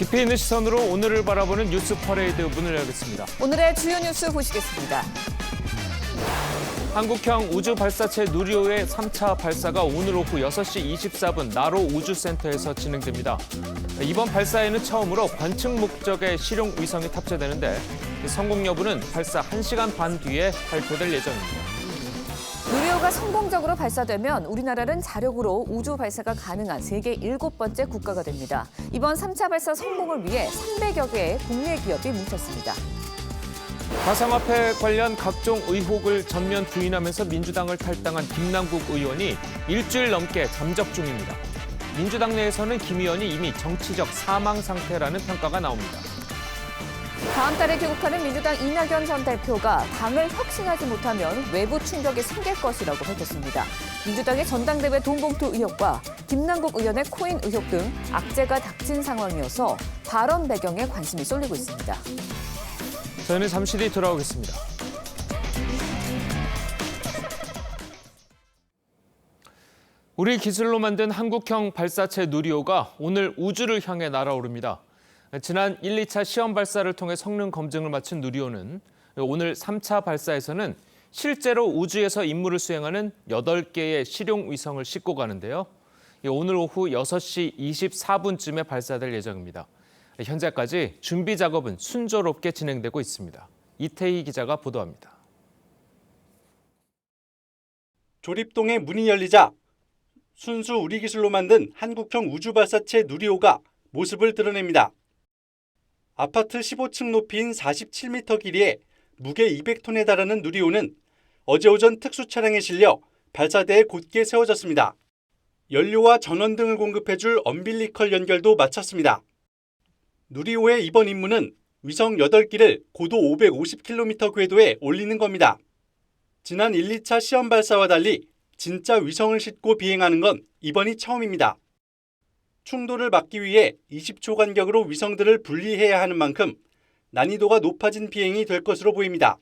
깊이 있는 시선으로 오늘을 바라보는 뉴스 퍼레이드 문을 열겠습니다. 오늘의 주요 뉴스 보시겠습니다. 한국형 우주 발사체 누리호의 3차 발사가 오늘 오후 6시 24분 나로 우주센터에서 진행됩니다. 이번 발사에는 처음으로 관측 목적의 실용 위성이 탑재되는데 성공 여부는 발사 1시간 반 뒤에 발표될 예정입니다. 누리호가 성공적으로 발사되면 우리나라는 자력으로 우주 발사가 가능한 세계 7번째 국가가 됩니다. 이번 3차 발사 성공을 위해 300여 개의 국내 기업이 뭉쳤습니다. 가상화폐 관련 각종 의혹을 전면 부인하면서 민주당을 탈당한 김남국 의원이 일주일 넘게 잠적 중입니다. 민주당 내에서는 김 의원이 이미 정치적 사망 상태라는 평가가 나옵니다. 다음 달에 귀국하는 민주당 이낙연 전 대표가 당을 혁신하지 못하면 외부 충격이 생길 것이라고 밝혔습니다. 민주당의 전당대회 돈봉투 의혹과 김남국 의원의 코인 의혹 등 악재가 닥친 상황이어서 발언 배경에 관심이 쏠리고 있습니다. 저희는 잠시 뒤 돌아오겠습니다. 우리 기술로 만든 한국형 발사체 누리호가 오늘 우주를 향해 날아오릅니다. 지난 1, 2차 시험 발사를 통해 성능 검증을 마친 누리호는 오늘 3차 발사에서는 실제로 우주에서 임무를 수행하는 8개의 실용 위성을 싣고 가는데요. 오늘 오후 6시 24분쯤에 발사될 예정입니다. 현재까지 준비 작업은 순조롭게 진행되고 있습니다. 이태희 기자가 보도합니다. 조립동의 문이 열리자 순수 우리 기술로 만든 한국형 우주 발사체 누리호가 모습을 드러냅니다. 아파트 15층 높이인 47m 길이에 무게 200톤에 달하는 누리호는 어제 오전 특수 차량에 실려 발사대에 곧게 세워졌습니다. 연료와 전원 등을 공급해줄 엄빌리컬 연결도 마쳤습니다. 누리호의 이번 임무는 위성 8기를 고도 550km 궤도에 올리는 겁니다. 지난 1, 2차 시험 발사와 달리 진짜 위성을 싣고 비행하는 건 이번이 처음입니다. 충돌을 막기 위해 20초 간격으로 위성들을 분리해야 하는 만큼 난이도가 높아진 비행이 될 것으로 보입니다.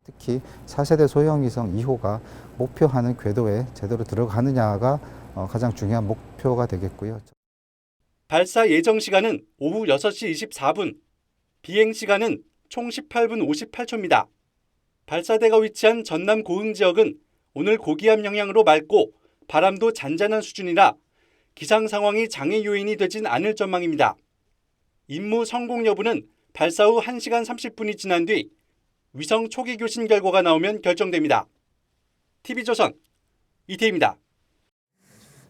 특히 4세대 소형 위성 2호가 목표하는 궤도에 제대로 들어가느냐가 가장 중요한 목표가 되겠고요. 발사 예정 시간은 오후 6시 24분, 비행 시간은 총 18분 58초입니다. 발사대가 위치한 전남 고흥 지역은 오늘 고기압 영향으로 맑고 바람도 잔잔한 수준이라 기상 상황이 장애 요인이 되진 않을 전망입니다. 임무 성공 여부는 발사 후 1시간 30분이 지난 뒤 위성 초기 교신 결과가 나오면 결정됩니다. TV조선 이태희입니다.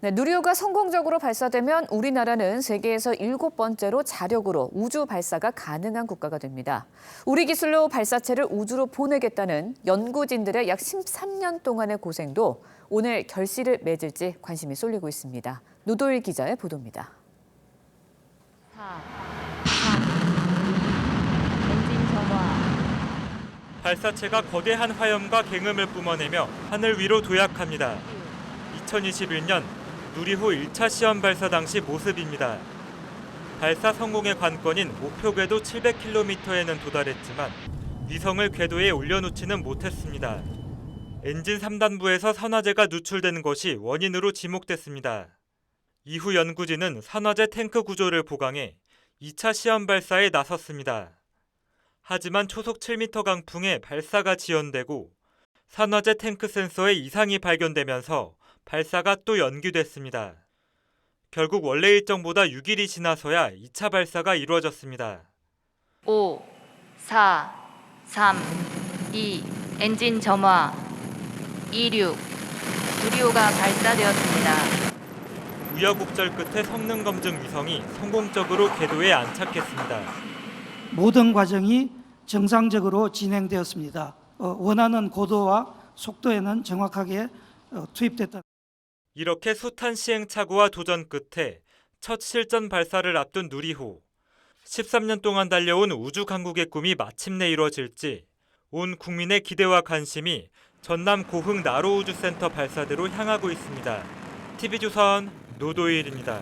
네, 누리호가 성공적으로 발사되면 우리나라는 세계에서 7번째로 자력으로 우주 발사가 가능한 국가가 됩니다. 우리 기술로 발사체를 우주로 보내겠다는 연구진들의 약 13년 동안의 고생도 오늘 결실을 맺을지 관심이 쏠리고 있습니다. 노도일 기자의 보도입니다. 4, 3, 2, 엔진 점화. 발사체가 거대한 화염과 갱음을 뿜어내며 하늘 위로 도약합니다. 2021년 누리호 1차 시험 발사 당시 모습입니다. 발사 성공의 관건인 목표 궤도 700km에는 도달했지만 위성을 궤도에 올려놓지는 못했습니다. 엔진 3단부에서 산화제가 누출되는 것이 원인으로 지목됐습니다. 이후 연구진은 산화제 탱크 구조를 보강해 2차 시험 발사에 나섰습니다. 하지만 초속 7m 강풍에 발사가 지연되고 산화제 탱크 센서에 이상이 발견되면서 발사가 또 연기됐습니다. 결국 원래 일정보다 6일이 지나서야 2차 발사가 이루어졌습니다. 5, 4, 3, 2, 엔진 점화. 26, 누리호가 발사되었습니다. 우여곡절 끝에 성능 검증 위성이 성공적으로 궤도에 안착했습니다. 모든 과정이 정상적으로 진행되었습니다. 원하는 고도와 속도에는 정확하게 투입됐다. 이렇게 숱한 시행착오와 도전 끝에 첫 실전 발사를 앞둔 누리호. 13년 동안 달려온 우주 강국의 꿈이 마침내 이루어질지 온 국민의 기대와 관심이 전남 고흥 나로우주센터 발사대로 향하고 있습니다. TV조선 노도일입니다.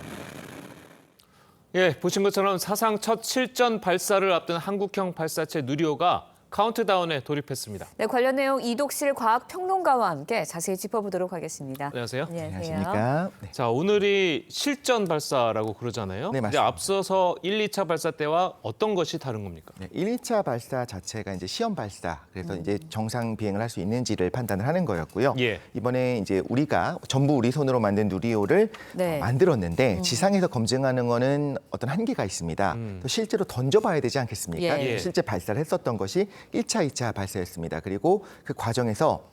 예, 보신 것처럼 사상 첫 실전 발사를 앞둔 한국형 발사체 누리호가 카운트다운에 돌입했습니다. 네, 관련 내용 이독실 과학평론가와 함께 자세히 짚어보도록 하겠습니다. 안녕하세요. 안녕하십니까. 네. 자, 오늘이 실전 발사라고 그러잖아요. 네, 근데 맞습니다. 앞서서 1, 2차 발사 때와 어떤 것이 다른 겁니까? 네, 1, 2차 발사 자체가 이제 시험 발사, 그래서 이제 정상 비행을 할 수 있는지를 판단을 하는 거였고요. 예. 이번에 이제 우리가 전부 우리 손으로 만든 누리호를 네. 만들었는데 지상에서 검증하는 거는 어떤 한계가 있습니다. 또 실제로 던져봐야 되지 않겠습니까? 예. 실제 발사를 했었던 것이 1차, 2차 발사였습니다. 그리고 그 과정에서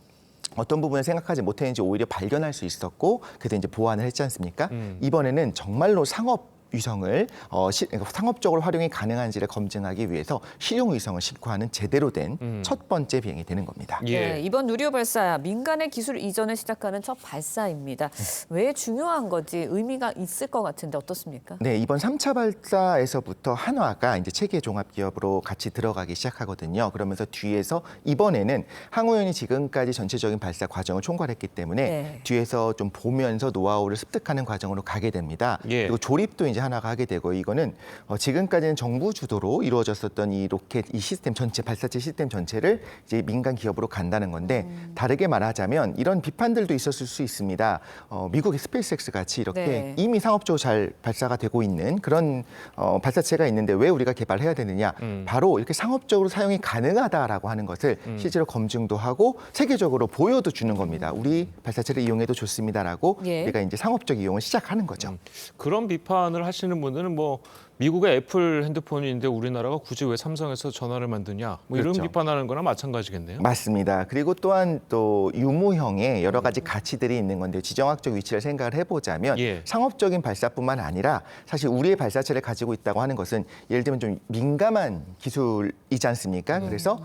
어떤 부분을 생각하지 못했는지 오히려 발견할 수 있었고 그때 이제 보완을 했지 않습니까? 이번에는 정말로 상업 위성을 상업적으로 활용이 가능한지를 검증하기 위해서 실용 위성을 싣고하는 제대로 된 첫 번째 비행이 되는 겁니다. 예. 네, 이번 누리호 발사 민간의 기술 이전을 시작하는 첫 발사입니다. 왜 중요한 건지 의미가 있을 것 같은데 어떻습니까? 네, 이번 3차 발사에서부터 한화가 이제 체계 종합 기업으로 같이 들어가기 시작하거든요. 그러면서 뒤에서 이번에는 항우연이 지금까지 전체적인 발사 과정을 총괄했기 때문에 네. 뒤에서 좀 보면서 노하우를 습득하는 과정으로 가게 됩니다. 예. 그리고 조립도 이제 하나가 하게 되고 이거는 지금까지는 정부 주도로 이루어졌었던 이 로켓 이 시스템 전체 발사체 시스템 전체를 이제 민간 기업으로 간다는 건데 다르게 말하자면 이런 비판들도 있었을 수 있습니다. 미국의 스페이스X 같이 이렇게 네. 이미 상업적으로 잘 발사가 되고 있는 그런 발사체가 있는데 왜 우리가 개발해야 되느냐? 바로 이렇게 상업적으로 사용이 가능하다라고 하는 것을 실제로 검증도 하고 세계적으로 보여도 주는 겁니다. 우리 발사체를 이용해도 좋습니다라고 예. 우리가 이제 상업적 이용을 시작하는 거죠. 그런 비판을 하시는 분들은 뭐 미국의 애플 핸드폰이 있는데 우리나라가 굳이 왜 삼성에서 전화를 만드냐 뭐 이런 그렇죠. 비판하는 거나 마찬가지겠네요. 맞습니다. 그리고 또한 또 유무형의 여러 가지 가치들이 있는 건데 지정학적 위치를 생각을 해보자면 예. 상업적인 발사뿐만 아니라 사실 우리의 발사체를 가지고 있다고 하는 것은 예를 들면 좀 민감한 기술이지 않습니까? 그래서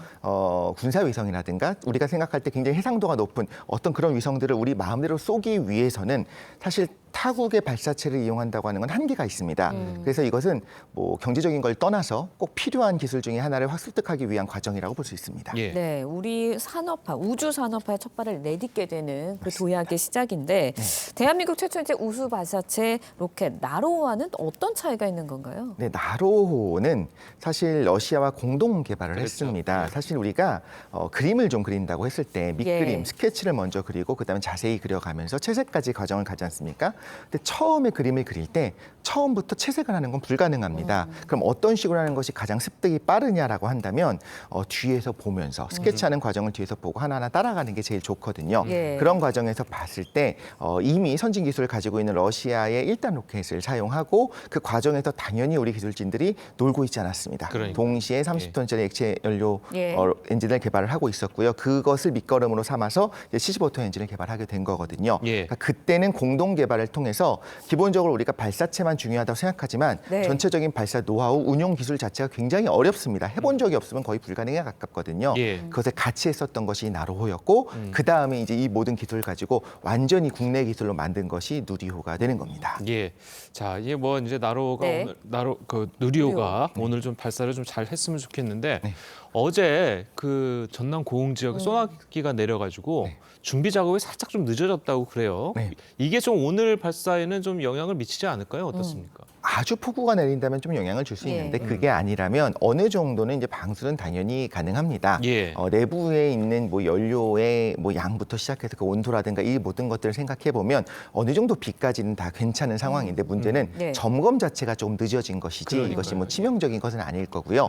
군사 위성이라든가 우리가 생각할 때 굉장히 해상도가 높은 어떤 그런 위성들을 우리 마음대로 쏘기 위해서는 사실 타국의 발사체를 이용한다고 하는 건 한계가 있습니다. 그래서 이것은 뭐 경제적인 걸 떠나서 꼭 필요한 기술 중에 하나를 확 습득하기 위한 과정이라고 볼 수 있습니다. 예. 네, 우리 산업화, 우주 산업화의 첫 발을 내딛게 되는 그 도약의 시작인데 대한민국 최초 이제 우수 발사체 로켓 나로호와는 어떤 차이가 있는 건가요? 네, 나로호는 사실 러시아와 공동 개발을 그렇죠. 했습니다. 사실 우리가 그림을 좀 그린다고 했을 때 밑그림, 예. 스케치를 먼저 그리고 그다음에 자세히 그려가면서 채색까지 과정을 가지 않습니까? 근데 처음에 그림을 그릴 때 처음부터 채색을 하는 건 불가능합니다. 그럼 어떤 식으로 하는 것이 가장 습득이 빠르냐라고 한다면 뒤에서 보면서 스케치하는 과정을 뒤에서 보고 하나하나 따라가는 게 제일 좋거든요. 예. 그런 과정에서 봤을 때 이미 선진 기술을 가지고 있는 러시아의 1단 로켓을 사용하고 그 과정에서 당연히 우리 기술진들이 놀고 있지 않았습니다. 그러니까. 동시에 30톤짜리 액체 연료 예. 엔진을 개발을 하고 있었고요. 그것을 밑거름으로 삼아서 이제 75톤 엔진을 개발하게 된 거거든요. 예. 그러니까 그때는 공동 개발을 통해서 기본적으로 우리가 발사체만 중요하다고 생각하지만 네. 전체적인 발사 노하우, 운용 기술 자체가 굉장히 어렵습니다. 해본 적이 없으면 거의 불가능에 가깝거든요. 예. 그것을 같이 했었던 것이 나로호였고 그 다음에 이제 이 모든 기술을 가지고 완전히 국내 기술로 만든 것이 누리호가 되는 겁니다. 예. 자, 이게 뭐 이제 나로가 네. 오늘 누리호가 오늘 좀 발사를 좀 잘 했으면 좋겠는데 어제 그 전남 고흥 지역에 소나기가 내려가지고 준비 작업이 살짝 좀 늦어졌다고 그래요. 네. 이게 좀 오늘 발사에는 좀 영향을 미치지 않을까요? 어떻습니까? 아주 폭우가 내린다면 좀 영향을 줄 수 예. 있는데 그게 아니라면 어느 정도는 이제 방수는 당연히 가능합니다. 예. 내부에 있는 뭐 연료의 뭐 양부터 시작해서 그 온도라든가 이 모든 것들을 생각해 보면 어느 정도 비까지는 다 괜찮은 상황인데 문제는 네. 점검 자체가 조금 늦어진 것이지 그러니까요. 이것이 뭐 치명적인 것은 아닐 거고요.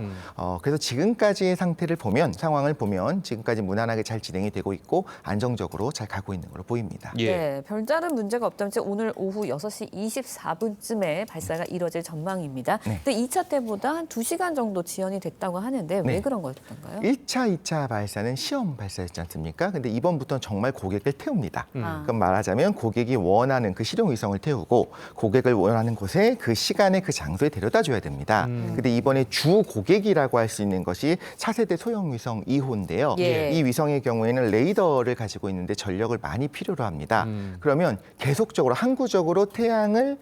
그래서 지금까지의 상태를 보면 상황을 보면 지금까지 무난하게 잘 진행이 되고 있고 안정적으로 잘 가고 있는 걸로 보입니다. 예. 네, 별다른 문제가 없다면 이제 오늘 오후 6시 24분쯤에 발사가 이뤄질 전망입니다. 네. 근데 2차 때보다 한 2시간 정도 지연이 됐다고 하는데 왜 네. 그런 거였던가요? 1차, 2차 발사는 시험 발사였지 않습니까? 근데 이번부터는 정말 고객을 태웁니다. 아. 그럼 말하자면 고객이 원하는 그 실용 위성을 태우고 고객을 원하는 곳에 그 시간에 그 장소에 데려다 줘야 됩니다. 근데 이번에 주 고객이라고 할 수 있는 것이 차세대 소형 위성 2호인데요. 예. 이 위성의 경우에는 레이더를 가지고 있는데 전력을 많이 필요로 합니다. 그러면 계속적으로 항구적으로 태양을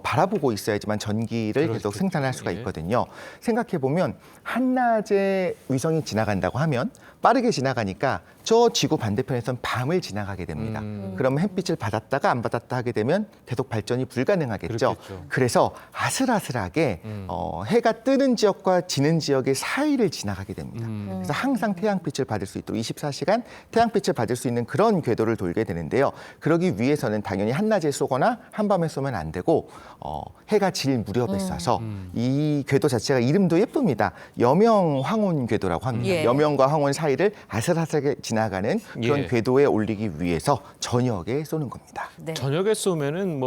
바라보고 있어야지만 전기를 계속 그렇겠죠. 생산할 수가 예. 있거든요. 생각해 보면 한낮에 위성이 지나간다고 하면 빠르게 지나가니까 저 지구 반대편에선 밤을 지나가게 됩니다. 그러면 햇빛을 받았다가 안 받았다 하게 되면 계속 발전이 불가능하겠죠. 그렇겠죠. 그래서 아슬아슬하게 해가 뜨는 지역과 지는 지역의 사이를 지나가게 됩니다. 그래서 항상 태양빛을 받을 수 있도록 24시간 태양빛을 받을 수 있는 그런 궤도를 돌게 되는데요. 그러기 위해서는 당연히 한낮에 쏘거나 한밤에 쏘면 안 되고 해가 질 무렵에 쏴서 이 궤도 자체가 이름도 예쁩니다. 여명 황혼 궤도라고 합니다. 예. 여명과 황혼 사이를 아슬아슬하게 지나가는 그런 예. 궤도에 올리기 위해서 저녁에 쏘는 겁니다. 네. 저녁에 쏘면은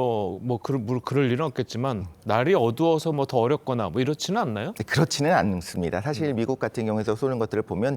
그럴 일은 없겠지만 날이 어두워서 뭐 더 어렵거나 뭐 이렇지는 않나요? 네, 그렇지는 않습니다. 사실 미국 같은 경우에서 쏘는 것들을 보면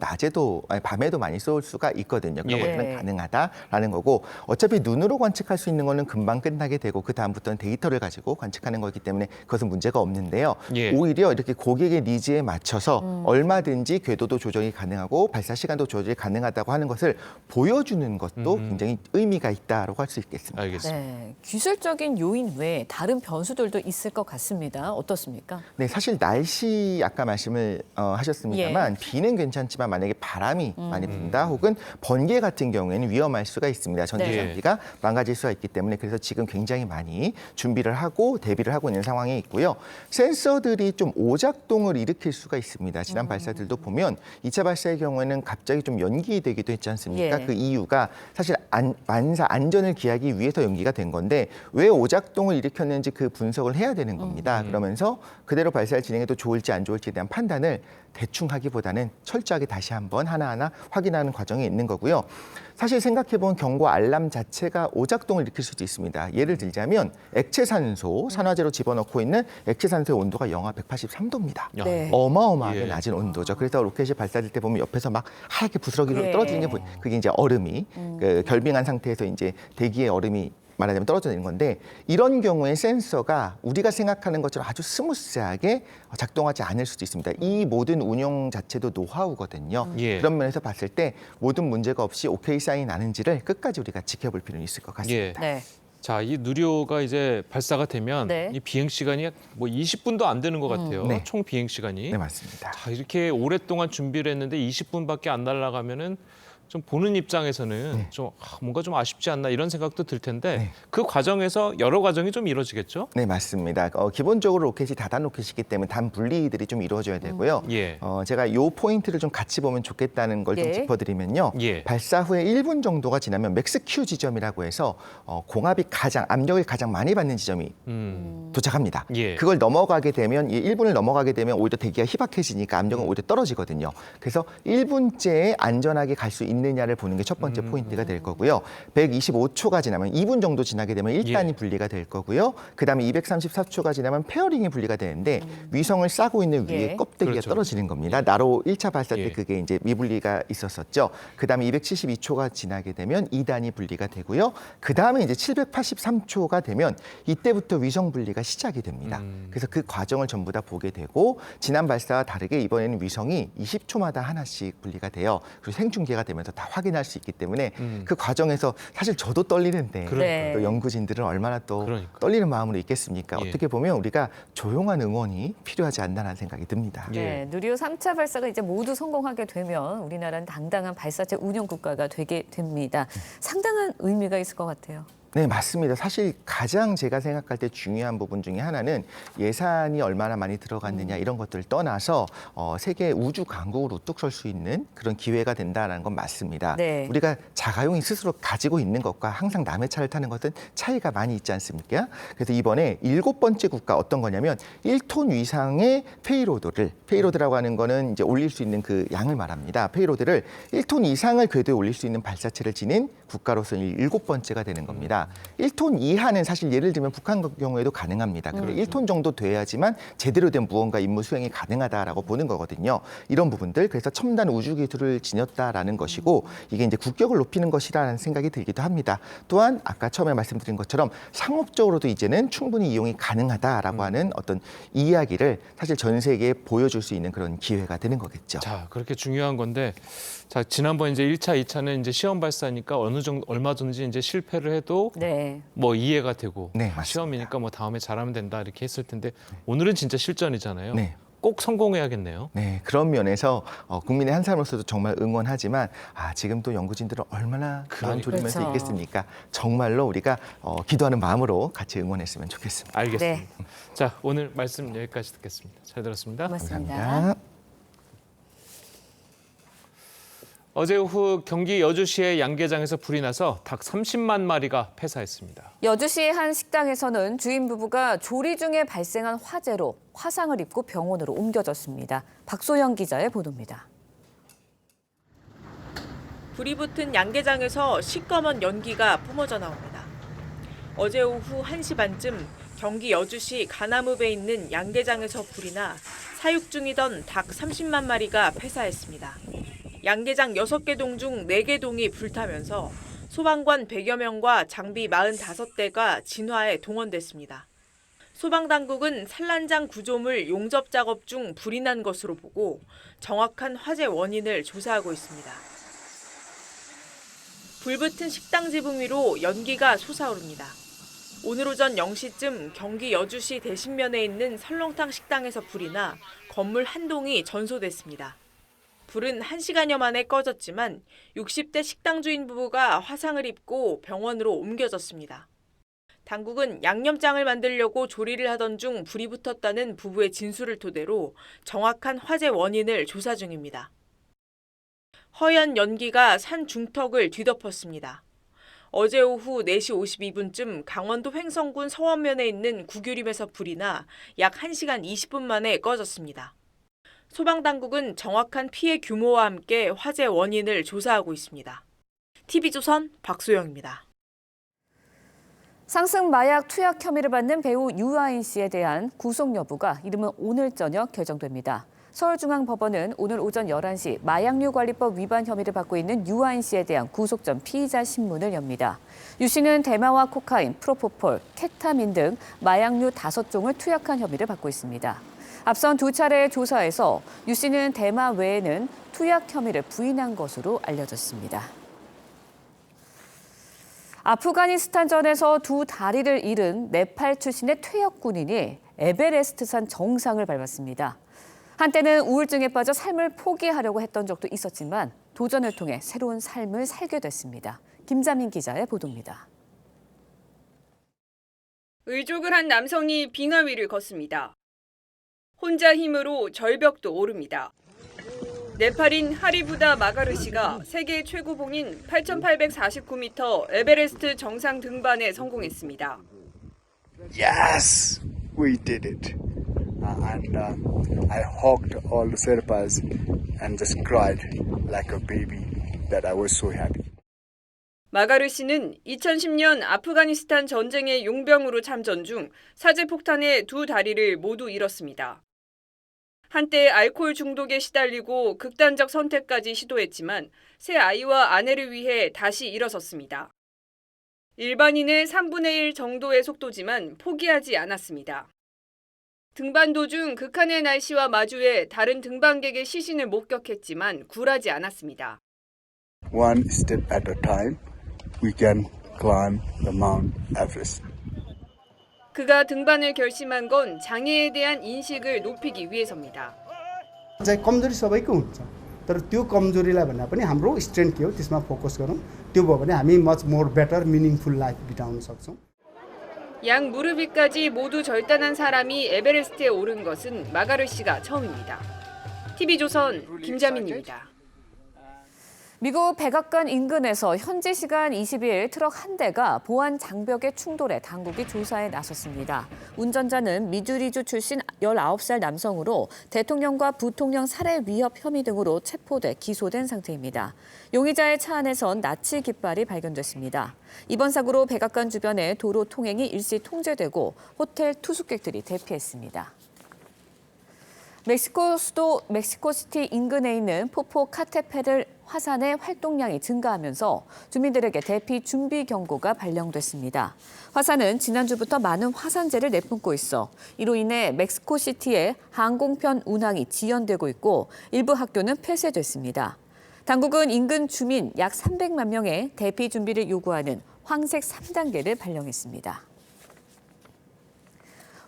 밤에도 많이 쏠 수가 있거든요. 그런 예. 것들은 가능하다라는 거고 어차피 눈으로 관측할 수 있는 거는 금방 끝나게 되고 그 다음부터는 데이터를 가지고 관측하는 거기 때문에 그것은 문제가 없는데요. 예. 오히려 이렇게 고객의 니즈에 맞춰서 얼마든지 궤도도 조정이 가능하고 발사 시간도 조절이 가능하다고 하는 것을 보여주는 것도 굉장히 의미가 있다라고 할 수 있겠습니다. 알겠습니다. 네, 기술적인 요인 외에 다른 변수들도 있을 것 같습니다. 어떻습니까? 네, 사실 날씨 아까 말씀을 하셨습니다만 비는 괜찮지만 만약에 바람이 많이 분다 혹은 번개 같은 경우에는 위험할 수가 있습니다. 전지 네. 장비가 망가질 수가 있기 때문에 그래서 지금 굉장히 많이 준비를 하고 대비를 하고 있는 상황에 있고요. 센서들이 좀 오작동을 일으킬 수가 있습니다. 지난 발사들도 보면 2차 발사의 경우에는 갑자기 좀 연기되기도 했지 않습니까? 예. 그 이유가 사실 안전을 기하기 위해서 연기가 된 건데 왜 오작동을 일으켰는지 그 분석을 해야 되는 겁니다. 그러면서 그대로 발사를 진행해도 좋을지 안 좋을지에 대한 판단을 대충 하기보다는 철저하게 다시 한번 하나하나 확인하는 과정이 있는 거고요. 사실 생각해보면 경고 알람 자체가 오작동을 일으킬 수도 있습니다. 예를 들자면 액체산소, 산화제로 집어넣고 있는 액체산소의 온도가 영하 183도입니다. 네. 어마어마하게 예. 낮은 온도죠. 그래서 로켓이 발사될 때 보면 옆에서 막 하얗게 부스러기로 예. 떨어지는 게 보여요. 그게 이제 얼음이 결빙한 상태에서 이제 대기의 얼음이 말하자면 떨어지는 건데 이런 경우에 센서가 우리가 생각하는 것처럼 아주 스무스하게 작동하지 않을 수도 있습니다. 이 모든 운용 자체도 노하우거든요. 예. 그런 면에서 봤을 때 모든 문제가 없이 오케이 사인이 나는지를 끝까지 우리가 지켜볼 필요는 있을 것 같습니다. 예. 네. 자, 이 누리호가 이제 발사가 되면 네. 이 비행 시간이 뭐 20분도 안 되는 것 같아요. 네. 총 비행 시간이. 네, 맞습니다. 자, 이렇게 오랫동안 준비를 했는데 20분밖에 안 날아가면은 좀 보는 입장에서는 좀 뭔가 좀 아쉽지 않나 이런 생각도 들 텐데 네. 그 과정에서 여러 과정이 좀 이루어지겠죠? 네, 맞습니다. 기본적으로 로켓이 다단 로켓이기 때문에 단 분리들이 좀 이루어져야 되고요. 예. 제가 이 포인트를 좀 같이 보면 좋겠다는 걸 좀 예. 짚어드리면요. 예. 발사 후에 1분 정도가 지나면 맥스 Q 지점이라고 해서 공압이 압력을 가장 많이 받는 지점이 도착합니다. 예. 그걸 넘어가게 되면 이 1분을 넘어가게 되면 오히려 대기가 희박해지니까 압력은 오히려 떨어지거든요. 그래서 1분째에 안전하게 갈 수 있느냐를 보는 게 첫 번째 포인트가 될 거고요. 125초가 지나면 2분 정도 지나게 되면 1단이 예. 분리가 될 거고요. 그다음에 234초가 지나면 페어링이 분리가 되는데 위성을 싸고 있는 위에 예. 껍데기가 그렇죠. 떨어지는 겁니다. 나로 1차 발사 때 예. 그게 이제 미분리가 있었었죠. 그다음에 272초가 지나게 되면 2단이 분리가 되고요. 그다음에 이제 783초가 되면 이때부터 위성 분리가 시작이 됩니다. 그래서 그 과정을 전부 다 보게 되고 지난 발사와 다르게 이번에는 위성이 20초마다 하나씩 분리가 돼요. 그리고 생중계가 되면서 다 확인할 수 있기 때문에 그 과정에서 사실 저도 떨리는데 그러니까요. 또 연구진들은 얼마나 또 그러니까. 떨리는 마음으로 있겠습니까? 예. 어떻게 보면 우리가 조용한 응원이 필요하지 않나라는 생각이 듭니다. 예. 네, 누리호 3차 발사가 이제 모두 성공하게 되면 우리나라는 당당한 발사체 운영 국가가 되게 됩니다. 상당한 의미가 있을 것 같아요. 네, 맞습니다. 사실 가장 제가 생각할 때 중요한 부분 중에 하나는 예산이 얼마나 많이 들어갔느냐 이런 것들을 떠나서 세계 우주 강국으로 우뚝 설 수 있는 그런 기회가 된다는 건 맞습니다. 네. 우리가 자가용이 스스로 가지고 있는 것과 항상 남의 차를 타는 것은 차이가 많이 있지 않습니까? 그래서 이번에 7번째 국가 어떤 거냐면 1톤 이상의 페이로드라고 하는 거는 이제 올릴 수 있는 그 양을 말합니다. 페이로드를 1톤 이상을 궤도에 올릴 수 있는 발사체를 지닌 국가로서는 7번째가 되는 겁니다. 1톤 이하는 사실 예를 들면 북한 경우에도 가능합니다. 근데 1톤 정도 돼야지만 제대로 된 무언가 임무 수행이 가능하다라고 보는 거거든요. 이런 부분들 그래서 첨단 우주 기술을 지녔다라는 것이고 이게 이제 국격을 높이는 것이라는 생각이 들기도 합니다. 또한 아까 처음에 말씀드린 것처럼 상업적으로도 이제는 충분히 이용이 가능하다라고 하는 어떤 이야기를 사실 전 세계에 보여줄 수 있는 그런 기회가 되는 거겠죠. 자, 그렇게 중요한 건데 자, 지난번 이제 1차, 2차는 이제 시험 발사니까 얼마든지 이제 실패를 해도 네. 뭐 이해가 되고 네, 맞습니다. 시험이니까 뭐 다음에 잘하면 된다 이렇게 했을 텐데 오늘은 진짜 실전이잖아요. 네. 꼭 성공해야겠네요. 네, 그런 면에서 국민의 한 사람으로서도 정말 응원하지만 지금 또 연구진들은 얼마나 마음 졸이면서 그렇죠. 있겠습니까? 정말로 우리가 기도하는 마음으로 같이 응원했으면 좋겠습니다. 알겠습니다. 자, 오늘 말씀 여기까지 듣겠습니다. 잘 들었습니다. 고맙습니다. 감사합니다. 어제 오후 경기 여주시의 양계장에서 불이 나서 닭 30만 마리가 폐사했습니다. 여주시의 한 식당에서는 주인 부부가 조리 중에 발생한 화재로 화상을 입고 병원으로 옮겨졌습니다. 박소영 기자의 보도입니다. 불이 붙은 양계장에서 시꺼먼 연기가 뿜어져 나옵니다. 어제 오후 1시 반쯤 경기 여주시 가나무배에 있는 양계장에서 불이 나 사육 중이던 닭 30만 마리가 폐사했습니다. 양계장 6개 동 중 4개 동이 불타면서 소방관 100여 명과 장비 45대가 진화에 동원됐습니다. 소방당국은 산란장 구조물 용접 작업 중 불이 난 것으로 보고 정확한 화재 원인을 조사하고 있습니다. 불붙은 식당 지붕 위로 연기가 솟아오릅니다. 오늘 오전 0시쯤 경기 여주시 대신면에 있는 설렁탕 식당에서 불이 나 건물 한 동이 전소됐습니다. 불은 1시간여 만에 꺼졌지만 60대 식당 주인 부부가 화상을 입고 병원으로 옮겨졌습니다. 당국은 양념장을 만들려고 조리를 하던 중 불이 붙었다는 부부의 진술을 토대로 정확한 화재 원인을 조사 중입니다. 허연 연기가 산 중턱을 뒤덮었습니다. 어제 오후 4시 52분쯤 강원도 횡성군 서원면에 있는 구규림에서 불이 나 약 1시간 20분 만에 꺼졌습니다. 소방당국은 정확한 피해 규모와 함께 화재 원인을 조사하고 있습니다. TV조선 박소영입니다. 상승 마약 투약 혐의를 받는 배우 유아인 씨에 대한 구속 여부가 이르면 오늘 저녁 결정됩니다. 서울중앙법원은 오늘 오전 11시 마약류관리법 위반 혐의를 받고 있는 유아인 씨에 대한 구속 전 피의자 신문을 엽니다. 유 씨는 대마와 코카인, 프로포폴, 케타민 등 마약류 5종을 투약한 혐의를 받고 있습니다. 앞선 2차례의 조사에서 유 씨는 대마 외에는 투약 혐의를 부인한 것으로 알려졌습니다. 아프가니스탄전에서 2 다리를 잃은 네팔 출신의 퇴역 군인이 에베레스트산 정상을 밟았습니다. 한때는 우울증에 빠져 삶을 포기하려고 했던 적도 있었지만 도전을 통해 새로운 삶을 살게 됐습니다. 김자민 기자의 보도입니다. 의족을 한 남성이 빙하 위를 걷습니다. 혼자 힘으로 절벽도 오릅니다. 네팔인 하리부다 마가르시가 세계 최고봉인 8,849m 에베레스트 정상 등반에 성공했습니다. Yes, we did it. And I hugged all the Sherpas and just cried like a baby that I was so happy. 마가르시는 2010년 아프가니스탄 전쟁의 용병으로 참전 중 사제폭탄에 2 다리를 모두 잃었습니다. 한때 알코올 중독에 시달리고 극단적 선택까지 시도했지만 새 아이와 아내를 위해 다시 일어섰습니다. 일반인의 3분의 1 정도의 속도지만 포기하지 않았습니다. 등반 도중 극한의 날씨와 마주해 다른 등반객의 시신을 목격했지만 굴하지 않았습니다. One step at a time, we can climb the Mount Everest. 그가 등반을 결심한 건 장애에 대한 인식을 높이기 위해서입니다. कमजोरी सबैको हुन्छ तर त्यो कमजोरीलाई भन्दा पनि हाम्रो स्ट्रेन्थ के हो त्यसमा फोकस गरौँ त्यो भयो भने हामी much more better meaningful life बिताउन सक्छौँ. 양 무릎 위까지 모두 절단한 사람이 에베레스트에 오른 것은 마가르시가 처음입니다. TV조선 김자민입니다. 미국 백악관 인근에서 현지 시간 22일 트럭 한 대가 보안 장벽에 충돌해 당국이 조사에 나섰습니다. 운전자는 미주리주 출신 19살 남성으로 대통령과 부통령 살해 위협 혐의 등으로 체포돼 기소된 상태입니다. 용의자의 차 안에선 나치 깃발이 발견됐습니다. 이번 사고로 백악관 주변의 도로 통행이 일시 통제되고 호텔 투숙객들이 대피했습니다. 멕시코 수도 멕시코시티 인근에 있는 포포카테페를 화산의 활동량이 증가하면서 주민들에게 대피 준비 경고가 발령됐습니다. 화산은 지난주부터 많은 화산재를 내뿜고 있어 이로 인해 멕시코시티의 항공편 운항이 지연되고 있고 일부 학교는 폐쇄됐습니다. 당국은 인근 주민 약 300만 명의 대피 준비를 요구하는 황색 3단계를 발령했습니다.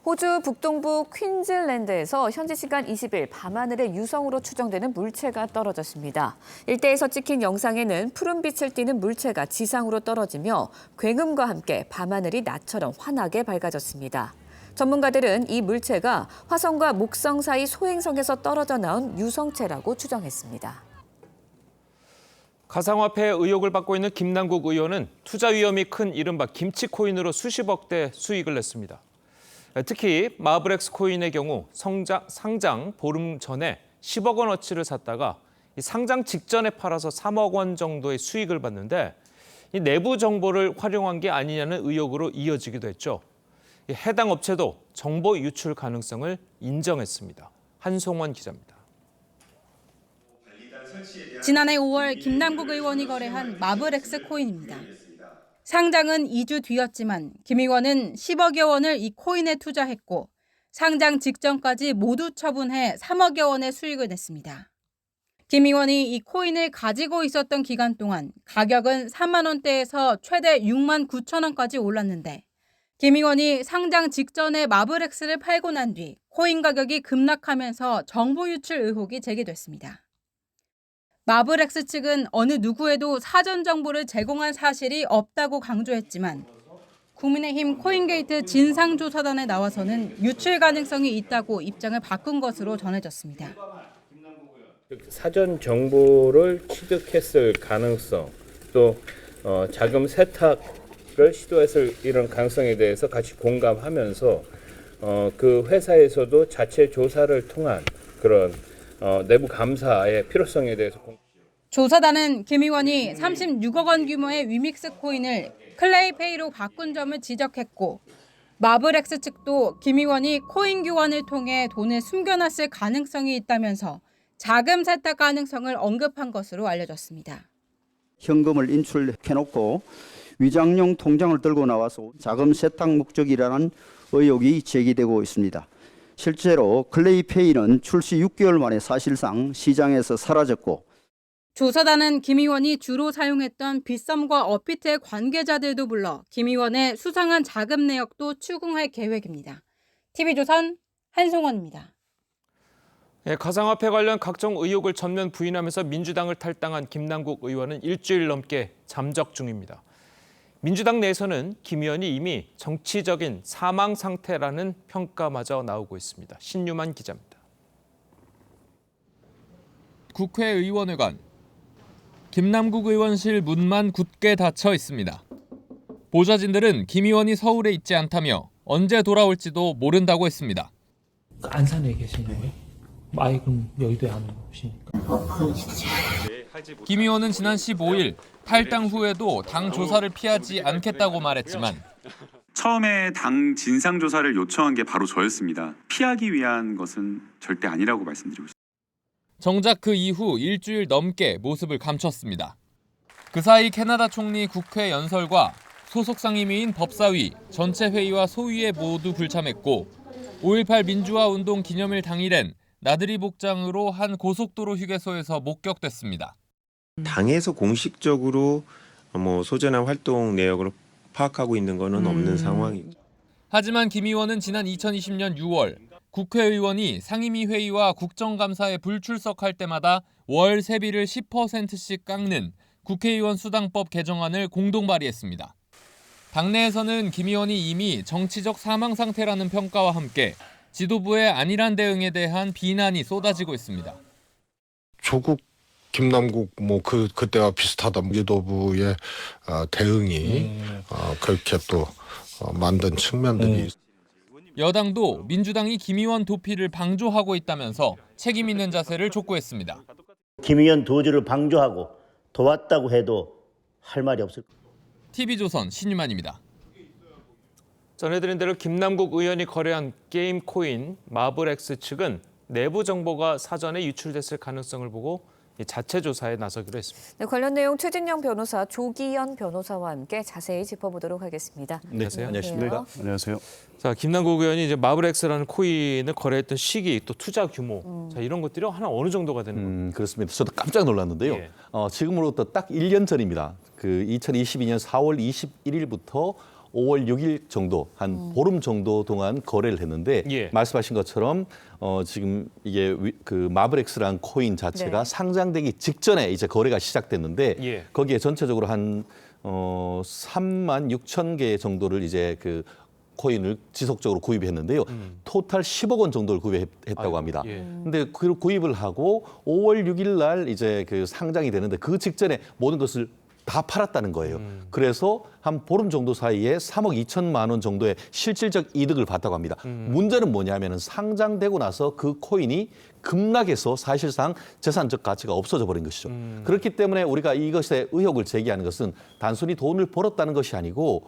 호주 북동부 퀸즐랜드에서 현지 시간 20일 밤하늘의 유성으로 추정되는 물체가 떨어졌습니다. 일대에서 찍힌 영상에는 푸른빛을 띠는 물체가 지상으로 떨어지며 굉음과 함께 밤하늘이 낮처럼 환하게 밝아졌습니다. 전문가들은 이 물체가 화성과 목성 사이 소행성에서 떨어져 나온 유성체라고 추정했습니다. 가상화폐 의혹을 받고 있는 김남국 의원은 투자 위험이 큰 이른바 김치코인으로 수십억대 수익을 냈습니다. 특히 마블엑스 코인의 경우 상장 보름 전에 10억 원어치를 샀다가 상장 직전에 팔아서 3억 원 정도의 수익을 봤는데 이 내부 정보를 활용한 게 아니냐는 의혹으로 이어지기도 했죠. 해당 업체도 정보 유출 가능성을 인정했습니다. 한송원 기자입니다. 지난해 5월 김남국 의원이 거래한 마블엑스 코인입니다. 상장은 2주 뒤였지만 김 의원은 10억여 원을 이 코인에 투자했고 상장 직전까지 모두 처분해 3억여 원의 수익을 냈습니다. 김 의원이 이 코인을 가지고 있었던 기간 동안 가격은 3만 원대에서 최대 6만 9천 원까지 올랐는데 김 의원이 상장 직전에 마블엑스를 팔고 난 뒤 코인 가격이 급락하면서 정보 유출 의혹이 제기됐습니다. 마블엑스 측은 어느 누구에도 사전 정보를 제공한 사실이 없다고 강조했지만 국민의힘 코인게이트 진상조사단에 나와서는 유출 가능성이 있다고 입장을 바꾼 것으로 전해졌습니다. 사전 정보를 취득했을 가능성, 또 자금 세탁을 시도했을 이런 가능성에 대해서 같이 공감하면서 그 회사에서도 자체 조사를 통한 그런 내부 감사의 필요성에 대해서 조사단은 김 의원이 36억 원 규모의 위믹스 코인을 클레이페이로 바꾼 점을 지적했고 마블엑스 측도 김 의원이 코인 교환을 통해 돈을 숨겨놨을 가능성이 있다면서 자금 세탁 가능성을 언급한 것으로 알려졌습니다. 현금을 인출해놓고 위장용 통장을 들고 나와서 자금 세탁 목적이라는 의혹이 제기되고 있습니다. 실제로 클레이페이는 출시 6개월 만에 사실상 시장에서 사라졌고 조사단은 김 의원이 주로 사용했던 빗썸과 업비트의 관계자들도 불러 김 의원의 수상한 자금 내역도 추궁할 계획입니다. TV조선 한송원입니다. 가상화폐 관련 각종 의혹을 전면 부인하면서 민주당을 탈당한 김남국 의원은 일주일 넘게 잠적 중입니다. 민주당 내에서는 김 의원이 이미 정치적인 사망 상태라는 평가마저 나오고 있습니다. 신유만 기자입니다. 국회의원회관. 김남국 의원실 문만 굳게 닫혀 있습니다. 보좌진들은 김 의원이 서울에 있지 않다며 언제 돌아올지도 모른다고 했습니다. 안산에 계시냐고요? 그럼 여의도에 안 오시니까. 김 의원은 지난 15일 탈당 후에도 당 조사를 피하지 않겠다고 말했지만 처음에 당 진상조사를 요청한 게 바로 저였습니다. 피하기 위한 것은 절대 아니라고 말씀드리고 싶습니다. 정작 그 이후 일주일 넘게 모습을 감췄습니다. 그 사이 캐나다 총리 국회 연설과 소속 상임위인 법사위, 전체 회의와 소위에 모두 불참했고 5.18 민주화 운동 기념일 당일엔 나들이 복장으로 한 고속도로 휴게소에서 목격됐습니다. 당에서 공식적으로 소재나 활동 내역을 파악하고 있는 것은 없는 상황입니다. 하지만 김 의원은 지난 2020년 6월 국회의원이 상임위 회의와 국정감사에 불출석할 때마다 월 세비를 10%씩 깎는 국회의원 수당법 개정안을 공동 발의했습니다. 당내에서는 김 의원이 이미 정치적 사망 상태라는 평가와 함께 지도부의 안일한 대응에 대한 비난이 쏟아지고 있습니다. 조국 김남국 그때와 비슷하다. 지도부의 대응이 그렇게 또 만든 측면들이 여당도 민주당이 김 의원 도피를 방조하고 있다면서 책임 있는 자세를 촉구했습니다. 김 의원 도주를 방조하고 도왔다고 해도 할 말이 없을 겁니다. TV조선 신유만입니다. 전해드린 대로 김남국 의원이 거래한 게임 코인 마블엑스 측은 내부 정보가 사전에 유출됐을 가능성을 보고 자체 조사에 나서기로 했습니다. 네, 관련 내용 최진영 변호사, 조기현 변호사와 함께 자세히 짚어보도록 하겠습니다. 네, 안녕하십니까? 안녕하세요. 자, 김남국 의원이 이제 마블엑스라는 코인을 거래했던 시기, 또 투자 규모, 자, 이런 것들이 하나 어느 정도가 되는 건가요? 그렇습니다. 저도 깜짝 놀랐는데요. 예. 지금으로부터 딱 1년 전입니다. 그 2022년 4월 21일부터 5월 6일 정도 한 보름 정도 동안 거래를 했는데 예. 말씀하신 것처럼 지금 이게 그 마블엑스라는 코인 자체가 네. 상장되기 직전에 이제 거래가 시작됐는데 예. 거기에 전체적으로 한 3만 6천 개 정도를 이제 그 코인을 지속적으로 구입했는데요. 토탈 10억 원 정도를 구입했다고 합니다. 근데 그 구입을 하고 5월 6일 날 이제 그 상장이 되는데 그 직전에 모든 것을 다 팔았다는 거예요. 그래서 한 보름 정도 사이에 3억 2천만 원 정도의 실질적 이득을 봤다고 합니다. 문제는 뭐냐면은 상장되고 나서 그 코인이 급락해서 사실상 재산적 가치가 없어져 버린 것이죠. 그렇기 때문에 우리가 이것에 의혹을 제기하는 것은 단순히 돈을 벌었다는 것이 아니고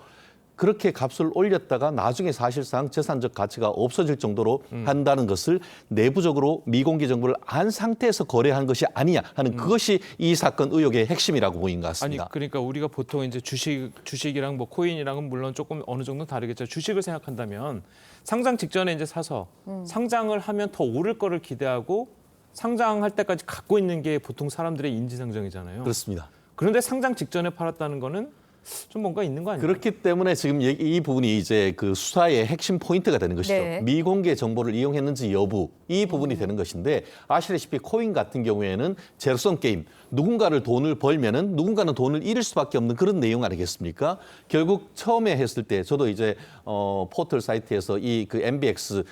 그렇게 값을 올렸다가 나중에 사실상 재산적 가치가 없어질 정도로 한다는 것을 내부적으로 미공개 정보를 안 상태에서 거래한 것이 아니냐 하는 그것이 이 사건 의혹의 핵심이라고 보인 것 같습니다. 아니 그러니까 우리가 보통 이제 주식이랑 뭐 코인이랑은 물론 조금 어느 정도 다르겠죠. 주식을 생각한다면 상장 직전에 이제 사서 상장을 하면 더 오를 거를 기대하고 상장할 때까지 갖고 있는 게 보통 사람들의 인지상정이잖아요. 그렇습니다. 그런데 상장 직전에 팔았다는 거는 좀 뭔가 있는 거 아니에요? 그렇기 때문에 지금 이 부분이 이제 그 수사의 핵심 포인트가 되는 것이죠. 네. 미공개 정보를 이용했는지 여부 이 부분이 되는 것인데 아시다시피 코인 같은 경우에는 제로섬 게임 누군가를 돈을 벌면은 누군가는 돈을 잃을 수밖에 없는 그런 내용 아니겠습니까? 결국 처음에 했을 때 저도 이제 포털 사이트에서 이 그 MBX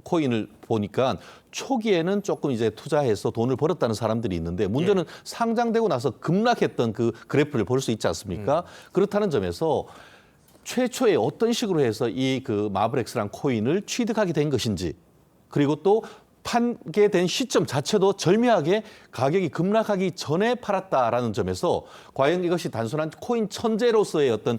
코인을 보니까 초기에는 조금 이제 투자해서 돈을 벌었다는 사람들이 있는데 문제는 상장되고 나서 급락했던 그 그래프를 볼 수 있지 않습니까? 그렇다는 점에서 최초에 어떤 식으로 해서 이 그 마블엑스라는 코인을 취득하게 된 것인지 그리고 또 판게 된 시점 자체도 절묘하게 가격이 급락하기 전에 팔았다라는 점에서 과연 이것이 단순한 코인 천재로서의 어떤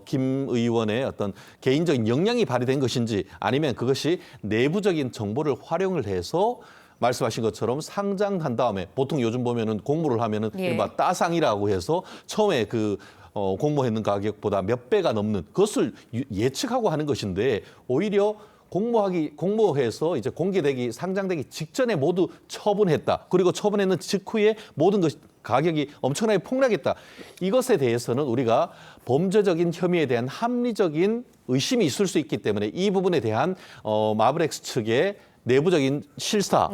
김 의원의 어떤 개인적인 역량이 발휘된 것인지 아니면 그것이 내부적인 정보를 활용을 해서 말씀하신 것처럼 상장한 다음에 보통 요즘 보면은 공모를 하면은 이른바 따상이라고 해서 처음에 그 공모했는 가격보다 몇 배가 넘는 그것을 예측하고 하는 것인데 오히려 공모해서 이제 공개되기 상장되기 직전에 모두 처분했다. 그리고 처분했는 직후에 모든 것 가격이 엄청나게 폭락했다. 이것에 대해서는 우리가 범죄적인 혐의에 대한 합리적인 의심이 있을 수 있기 때문에 이 부분에 대한 마블엑스 측의 내부적인 실사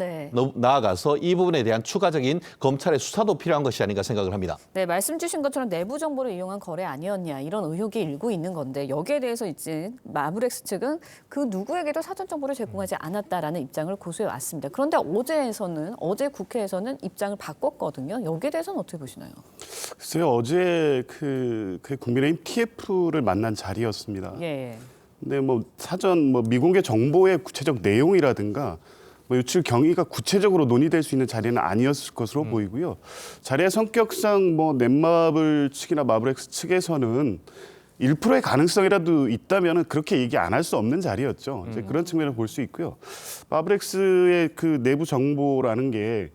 나아가서 이 부분에 대한 추가적인 검찰의 수사도 필요한 것이 아닌가 생각을 합니다. 네, 말씀 주신 것처럼 내부 정보를 이용한 거래 아니었냐 이런 의혹이 일고 있는 건데 여기에 대해서 이제 마블엑스 측은 그 누구에게도 사전 정보를 제공하지 않았다라는 입장을 고수해 왔습니다. 그런데 어제 국회에서는 입장을 바꿨거든요. 여기에 대해서는 어떻게 보시나요? 글쎄요, 어제 그 국민의힘 TF를 만난 자리였습니다. 예. 근데 뭐 사전 미공개 정보의 구체적 내용이라든가 유출 경위가 구체적으로 논의될 수 있는 자리는 아니었을 것으로 보이고요. 자리의 성격상 넷마블 측이나 마블엑스 측에서는 1%의 가능성이라도 있다면 그렇게 얘기 안 할 수 없는 자리였죠. 이제 그런 측면을 볼 수 있고요. 마블엑스의 그 내부 정보라는 게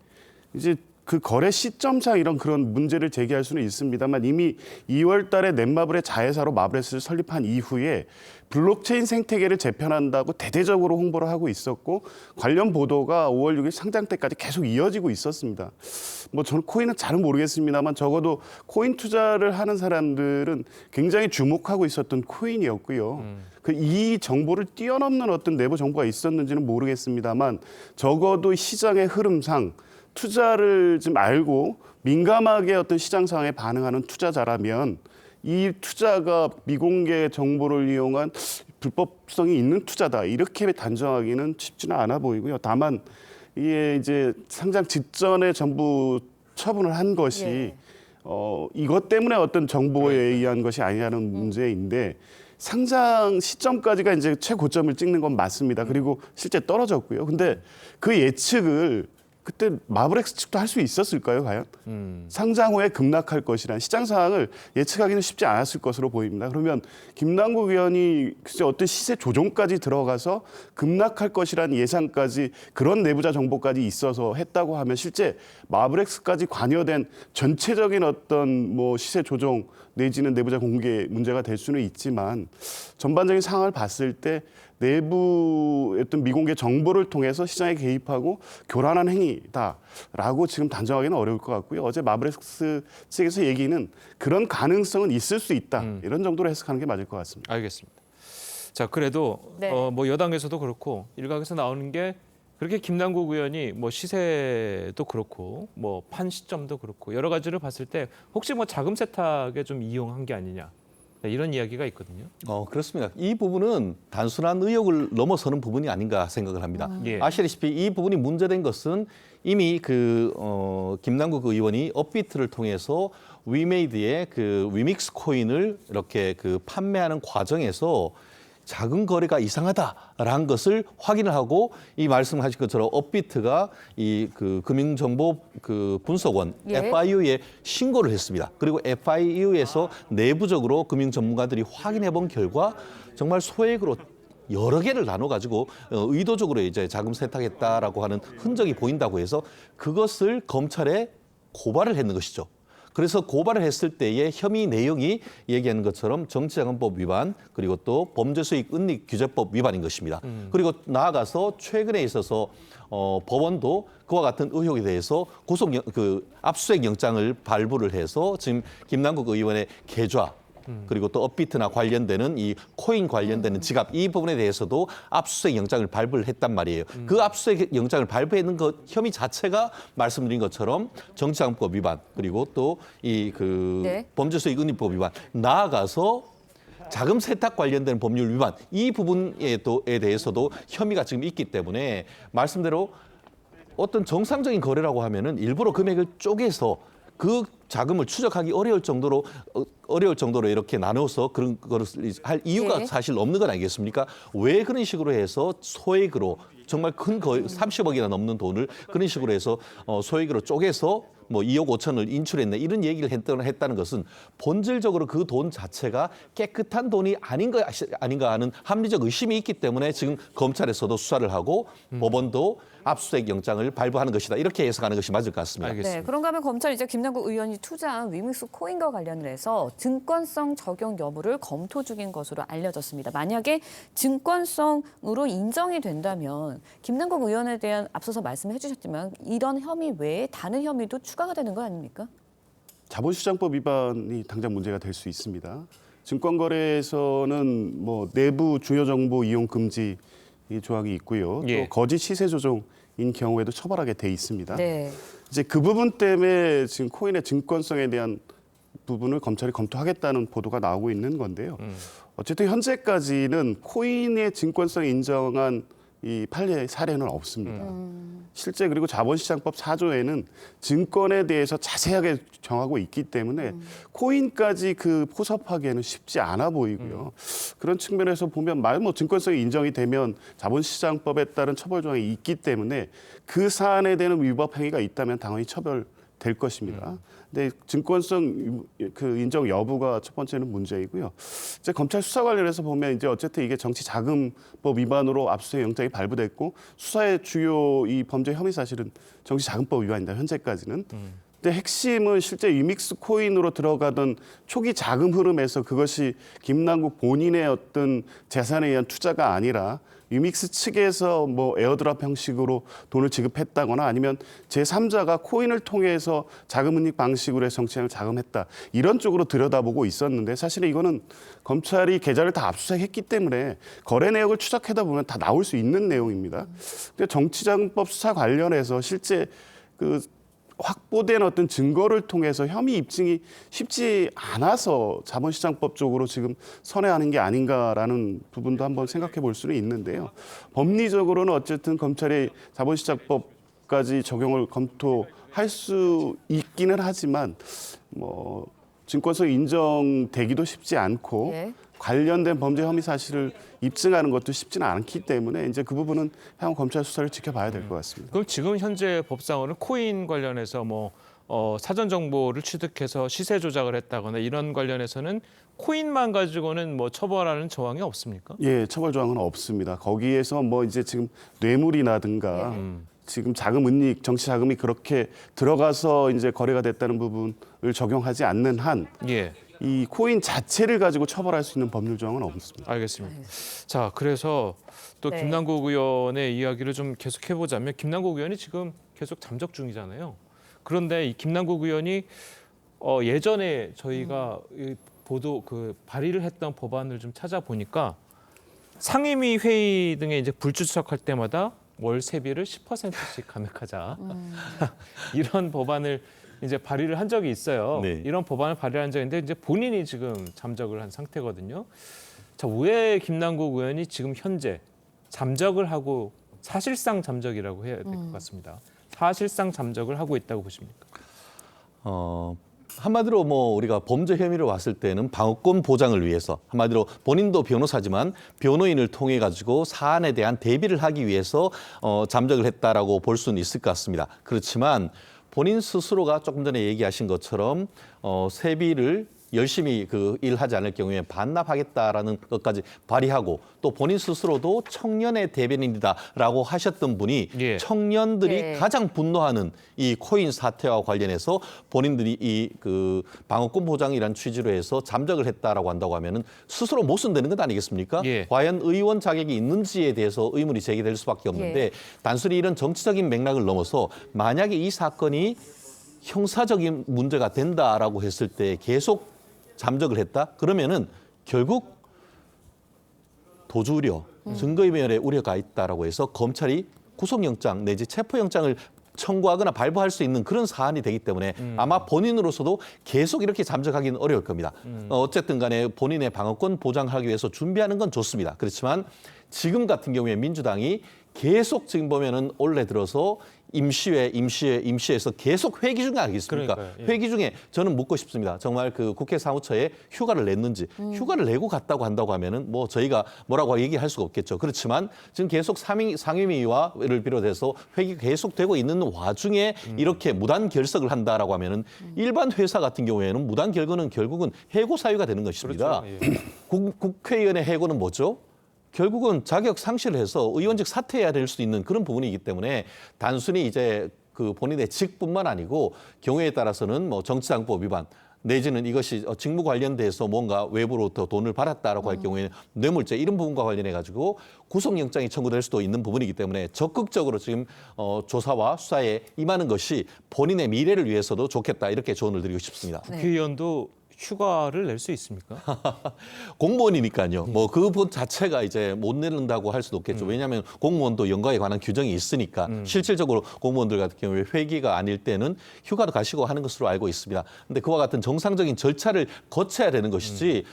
이제 그 거래 시점상 이런 그런 문제를 제기할 수는 있습니다만 이미 2월 달에 넷마블의 자회사로 마블엑스를 설립한 이후에 블록체인 생태계를 재편한다고 대대적으로 홍보를 하고 있었고 관련 보도가 5월 6일 상장 때까지 계속 이어지고 있었습니다. 저는 코인은 잘은 모르겠습니다만 적어도 코인 투자를 하는 사람들은 굉장히 주목하고 있었던 코인이었고요. 이 정보를 뛰어넘는 어떤 내부 정보가 있었는지는 모르겠습니다만 적어도 시장의 흐름상 투자를 좀 알고 민감하게 어떤 시장 상황에 반응하는 투자자라면 이 투자가 미공개 정보를 이용한 불법성이 있는 투자다 이렇게 단정하기는 쉽지는 않아 보이고요. 다만 이게 이제 상장 직전에 전부 처분을 한 것이 이것 때문에 어떤 정보에 의한 것이 아니냐는 문제인데 상장 시점까지가 이제 최고점을 찍는 건 맞습니다. 그리고 실제 떨어졌고요. 근데 그 예측을 그때 마블엑스 측도 할 수 있었을까요, 과연? 상장 후에 급락할 것이란 시장 상황을 예측하기는 쉽지 않았을 것으로 보입니다. 그러면 김남국 의원이 글쎄 어떤 시세 조정까지 들어가서 급락할 것이란 예상까지 그런 내부자 정보까지 있어서 했다고 하면 실제 마블엑스까지 관여된 전체적인 어떤 시세 조정 내지는 내부자 공개 문제가 될 수는 있지만 전반적인 상황을 봤을 때 내부 어떤 미공개 정보를 통해서 시장에 개입하고 교란한 행위다라고 지금 단정하기는 어려울 것 같고요. 어제 마블렉스 측에서 얘기는 그런 가능성은 있을 수 있다. 이런 정도로 해석하는 게 맞을 것 같습니다. 알겠습니다. 자, 그래도 네. 뭐 여당에서도 그렇고 일각에서 나오는 게 그렇게 김남국 의원이 뭐 시세도 그렇고 뭐 판 시점도 그렇고 여러 가지를 봤을 때 혹시 뭐 자금 세탁에 좀 이용한 게 아니냐. 이런 이야기가 있거든요. 그렇습니다. 이 부분은 단순한 의혹을 넘어서는 부분이 아닌가 생각을 합니다. 예. 아시다시피 이 부분이 문제된 것은 이미 김남국 의원이 업비트를 통해서 위메이드의 그 위믹스 코인을 이렇게 판매하는 과정에서 자금 거래가 이상하다라는 것을 확인을 하고 이 말씀하신 것처럼 업비트가 이 금융정보 분석원 예. FIU에 신고를 했습니다. 그리고 FIU에서 내부적으로 금융 전문가들이 확인해 본 결과 정말 소액으로 여러 개를 나눠 가지고 의도적으로 이제 자금 세탁했다라고 하는 흔적이 보인다고 해서 그것을 검찰에 고발을 했는 것이죠. 그래서 고발을 했을 때의 혐의 내용이 얘기하는 것처럼 정치자금법 위반 그리고 또 범죄수익 은닉 규제법 위반인 것입니다. 그리고 나아가서 최근에 있어서 법원도 그와 같은 의혹에 대해서 압수수색 영장을 발부를 해서 지금 김남국 의원의 계좌 그리고 또 업비트나 관련되는 이 코인 관련되는 지갑 이 부분에 대해서도 압수수색 영장을 발부를 했단 말이에요. 그 압수수색 영장을 발부했는 것 혐의 자체가 말씀드린 것처럼 정치자금법 위반 그리고 또 이 네. 범죄수익 은닉법 위반 나아가서 자금 세탁 관련된 법률 위반 이 부분에 대해서도 혐의가 지금 있기 때문에 말씀대로 어떤 정상적인 거래라고 하면은 일부러 금액을 쪼개서 그 자금을 추적하기 어려울 정도로 이렇게 나눠서 그런 것을 할 이유가 네. 사실 없는 건 아니겠습니까? 왜 그런 식으로 해서 소액으로 정말 큰 거의 30억이나 넘는 돈을 그런 식으로 해서 소액으로 쪼개서 뭐 2억 5천을 인출했네 이런 얘기를 했다는 것은 본질적으로 그 돈 자체가 깨끗한 돈이 아닌가 하는 합리적 의심이 있기 때문에 지금 검찰에서도 수사를 하고 법원도 압수수색 영장을 발부하는 것이다. 이렇게 해석하는 것이 맞을 것 같습니다. 네, 그런가 하면 검찰이 이제 김남국 의원이 투자한 위믹스 코인과 관련해서 증권성 적용 여부를 검토 중인 것으로 알려졌습니다. 만약에 증권성으로 인정이 된다면 김남국 의원에 대한 앞서서 말씀해 주셨지만 이런 혐의 외에 다른 혐의도 추가가 되는 거 아닙니까? 자본시장법 위반이 당장 문제가 될 수 있습니다. 증권거래에서는 뭐 내부 주요 정보 이용 금지 이 조항이 있고요. 예. 또 거짓 시세 조종인 경우에도 처벌하게 돼 있습니다. 네. 이제 그 부분 때문에 지금 코인의 증권성에 대한 부분을 검찰이 검토하겠다는 보도가 나오고 있는 건데요. 어쨌든 현재까지는 코인의 증권성 인정한 이 판례 사례는 없습니다. 실제 그리고 자본시장법 4조에는 증권에 대해서 자세하게 정하고 있기 때문에 코인까지 포섭하기에는 쉽지 않아 보이고요. 그런 측면에서 보면 뭐 증권성이 인정이 되면 자본시장법에 따른 처벌 조항이 있기 때문에 그 사안에 대한 위법 행위가 있다면 당연히 처벌될 것입니다. 근데 증권성 인정 여부가 첫 번째는 문제이고요. 이제 검찰 수사 관련해서 보면 이제 어쨌든 이게 정치자금법 위반으로 압수수색 영장이 발부됐고 수사의 주요 이 범죄 혐의 사실은 정치자금법 위반입니다. 현재까지는. 근데 핵심은 실제 위믹스 코인으로 들어가던 초기 자금 흐름에서 그것이 김남국 본인의 어떤 재산에 의한 투자가 아니라 위믹스 측에서 뭐 에어드랍 형식으로 돈을 지급했다거나 아니면 제3자가 코인을 통해서 자금 은닉 방식으로 해서 정치인을 자금했다. 이런 쪽으로 들여다보고 있었는데 사실은 이거는 검찰이 계좌를 다 압수수색했기 때문에 거래 내역을 추적하다 보면 다 나올 수 있는 내용입니다. 근데 정치자금법 수사 관련해서 실제 확보된 어떤 증거를 통해서 혐의 입증이 쉽지 않아서 자본시장법 쪽으로 지금 선회하는 게 아닌가라는 부분도 한번 생각해 볼 수는 있는데요. 법리적으로는 어쨌든 검찰이 자본시장법까지 적용을 검토할 수 있기는 하지만 뭐 증권성 인정되기도 쉽지 않고 예. 관련된 범죄 혐의 사실을 입증하는 것도 쉽지는 않기 때문에 이제 그 부분은 향후 검찰 수사를 지켜봐야 될 것 같습니다. 그럼 지금 현재 법상으로는 코인 관련해서 사전 정보를 취득해서 시세 조작을 했다거나 이런 관련해서는 코인만 가지고는 처벌하는 조항이 없습니까? 예, 처벌 조항은 없습니다. 거기에서 이제 지금 뇌물이라든가 지금 자금 은닉, 정치 자금이 그렇게 들어가서 이제 거래가 됐다는 부분을 적용하지 않는 한 예. 이 코인 자체를 가지고 처벌할 수 있는 법률 조항은 없습니다. 알겠습니다. 자, 그래서 또 네. 김남국 의원의 이야기를 좀 계속해 보자면 김남국 의원이 지금 계속 잠적 중이잖아요. 그런데 이 김남국 의원이 예전에 저희가 이 보도 발의를 했던 법안을 좀 찾아보니까 상임위 회의 등에 이제 불출석할 때마다 월 세비를 10%씩 감액하자 이런 법안을 이제 발의를 한 적이 있어요. 네. 이런 법안을 발의한 적이 있는데 이제 본인이 지금 잠적을 한 상태거든요. 자, 왜 김남국 의원이 지금 현재 잠적을 하고 사실상 잠적이라고 해야 될 것 같습니다. 사실상 잠적을 하고 있다고 보십니까? 한마디로 뭐 우리가 범죄 혐의로 왔을 때는 방어권 보장을 위해서 한마디로 본인도 변호사지만 변호인을 통해 가지고 사안에 대한 대비를 하기 위해서 잠적을 했다라고 볼 수는 있을 것 같습니다. 그렇지만 본인 스스로가 조금 전에 얘기하신 것처럼 세비를 열심히 일하지 않을 경우에 반납하겠다라는 것까지 발의하고 또 본인 스스로도 청년의 대변인이다라고 하셨던 분이 청년들이 네. 가장 분노하는 이 코인 사태와 관련해서 본인들이 이 방어권 보장이라는 취지로 해서 잠적을 했다라고 한다고 하면은 스스로 모순되는 것 아니겠습니까? 과연 의원 자격이 있는지에 대해서 의문이 제기될 수밖에 없는데 단순히 이런 정치적인 맥락을 넘어서 만약에 이 사건이 형사적인 문제가 된다라고 했을 때 계속 잠적을 했다? 그러면은 결국 도주 우려, 증거인멸의 우려가 있다라고 해서 검찰이 구속영장 내지 체포영장을 청구하거나 발부할 수 있는 그런 사안이 되기 때문에 아마 본인으로서도 계속 이렇게 잠적하기는 어려울 겁니다. 어쨌든 간에 본인의 방어권 보장하기 위해서 준비하는 건 좋습니다. 그렇지만 지금 같은 경우에 민주당이 계속 지금 보면은 올해 들어서 임시회에서 계속 회기 중에 아니겠습니까? 회기 중에 저는 묻고 싶습니다. 정말 국회 사무처에 휴가를 냈는지 휴가를 내고 갔다고 한다고 하면은 뭐 저희가 뭐라고 얘기할 수가 없겠죠. 그렇지만 지금 계속 상임위와를 비롯해서 회기가 계속되고 있는 와중에 이렇게 무단 결석을 한다라고 하면은 일반 회사 같은 경우에는 무단 결근은 결국은 해고 사유가 되는 것입니다. 국회의원의 해고는 뭐죠? 결국은 자격 상실을 해서 의원직 사퇴해야 될 수 있는 그런 부분이기 때문에 단순히 이제 본인의 직뿐만 아니고 경우에 따라서는 뭐 정치자금법 위반 내지는 이것이 직무 관련돼서 뭔가 외부로부터 돈을 받았다라고 할 경우에는 뇌물죄 이런 부분과 관련해 가지고 구속영장이 청구될 수도 있는 부분이기 때문에 적극적으로 지금 조사와 수사에 임하는 것이 본인의 미래를 위해서도 좋겠다 이렇게 조언을 드리고 싶습니다. 국회의원도 휴가를 낼 수 있습니까? 공무원이니까요. 뭐 그 분 자체가 이제 못 내는다고 할 수도 없겠죠. 왜냐하면 공무원도 연가에 관한 규정이 있으니까 실질적으로 공무원들 같은 경우에 회기가 아닐 때는 휴가도 가시고 하는 것으로 알고 있습니다. 근데 그와 같은 정상적인 절차를 거쳐야 되는 것이지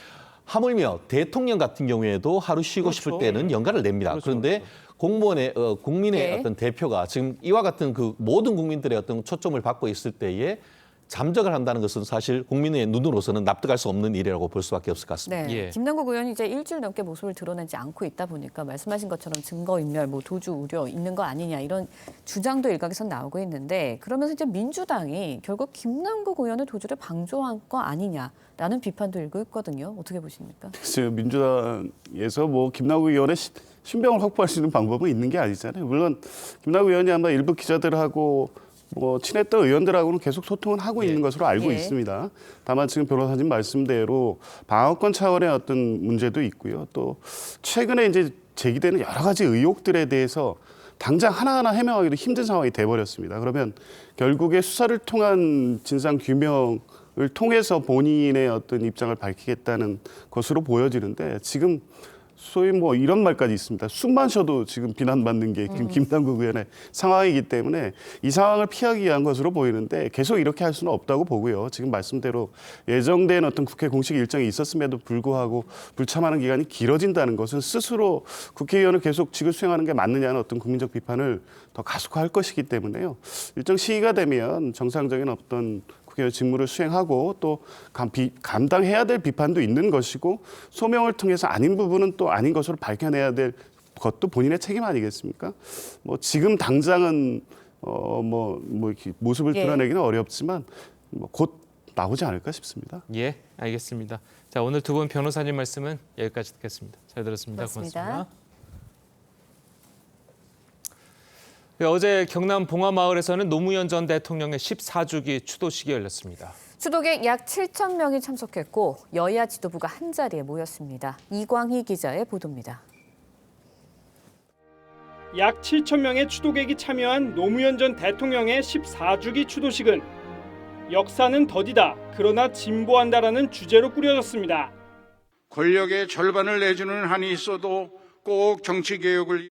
하물며 대통령 같은 경우에도 하루 쉬고 싶을 때는 연가를 냅니다. 그런데 공무원의 국민의 어떤 대표가 지금 이와 같은 모든 국민들의 어떤 초점을 받고 있을 때에 잠적을 한다는 것은 사실 국민의 눈으로서는 납득할 수 없는 일이라고 볼 수밖에 없을 것 같습니다. 네. 김남국 의원이 이제 일주일 넘게 모습을 드러내지 않고 있다 보니까 말씀하신 것처럼 증거인멸, 도주 우려 있는 거 아니냐 이런 주장도 일각에서 나오고 있는데 그러면서 이제 민주당이 결국 김남국 의원의 도주를 방조한 거 아니냐라는 비판도 일고 있거든요. 어떻게 보십니까? 글쎄요, 민주당에서 뭐 김남국 의원의 신병을 확보할 수 있는 방법은 있는 게 아니잖아요. 물론 김남국 의원이 아마 일부 기자들하고 뭐 친했던 의원들하고는 계속 소통은 하고 있는 것으로 알고 있습니다. 다만 지금 변호사님 말씀대로 방어권 차원의 어떤 문제도 있고요. 또 최근에 이제 제기되는 여러 가지 의혹들에 대해서 당장 하나하나 해명하기도 힘든 상황이 돼버렸습니다. 그러면 결국에 수사를 통한 진상 규명을 통해서 본인의 어떤 입장을 밝히겠다는 것으로 보여지는데 지금 소위 뭐 이런 말까지 있습니다. 숨만 쉬어도 지금 비난받는 게 김남국 의원의 상황이기 때문에 이 상황을 피하기 위한 것으로 보이는데 계속 이렇게 할 수는 없다고 보고요. 지금 말씀대로 예정된 어떤 국회 공식 일정이 있었음에도 불구하고 불참하는 기간이 길어진다는 것은 스스로 국회의원을 계속 직을 수행하는 게 맞느냐는 어떤 국민적 비판을 더 가속화할 것이기 때문에요. 일정 시기가 되면 정상적인 어떤 직무를 수행하고 또 감당해야 될 비판도 있는 것이고 소명을 통해서 아닌 부분은 또 아닌 것으로 밝혀내야 될 것도 본인의 책임 아니겠습니까? 뭐 지금 당장은 이렇게 모습을 드러내기는 어렵지만 곧 나오지 않을까 싶습니다. 예, 알겠습니다. 자, 오늘 두 분 변호사님 말씀은 여기까지 듣겠습니다. 잘 들었습니다. 고맙습니다. 네, 어제 경남 봉화마을에서는 노무현 전 대통령의 14주기 추도식이 열렸습니다. 추도객 약 7천 명이 참석했고 여야 지도부가 한자리에 모였습니다. 이광희 기자의 보도입니다. 약 7천 명의 추도객이 참여한 노무현 전 대통령의 14주기 추도식은 역사는 더디다, 그러나 진보한다라는 주제로 꾸려졌습니다. 권력의 절반을 내주는 한이 있어도 꼭 정치개혁을.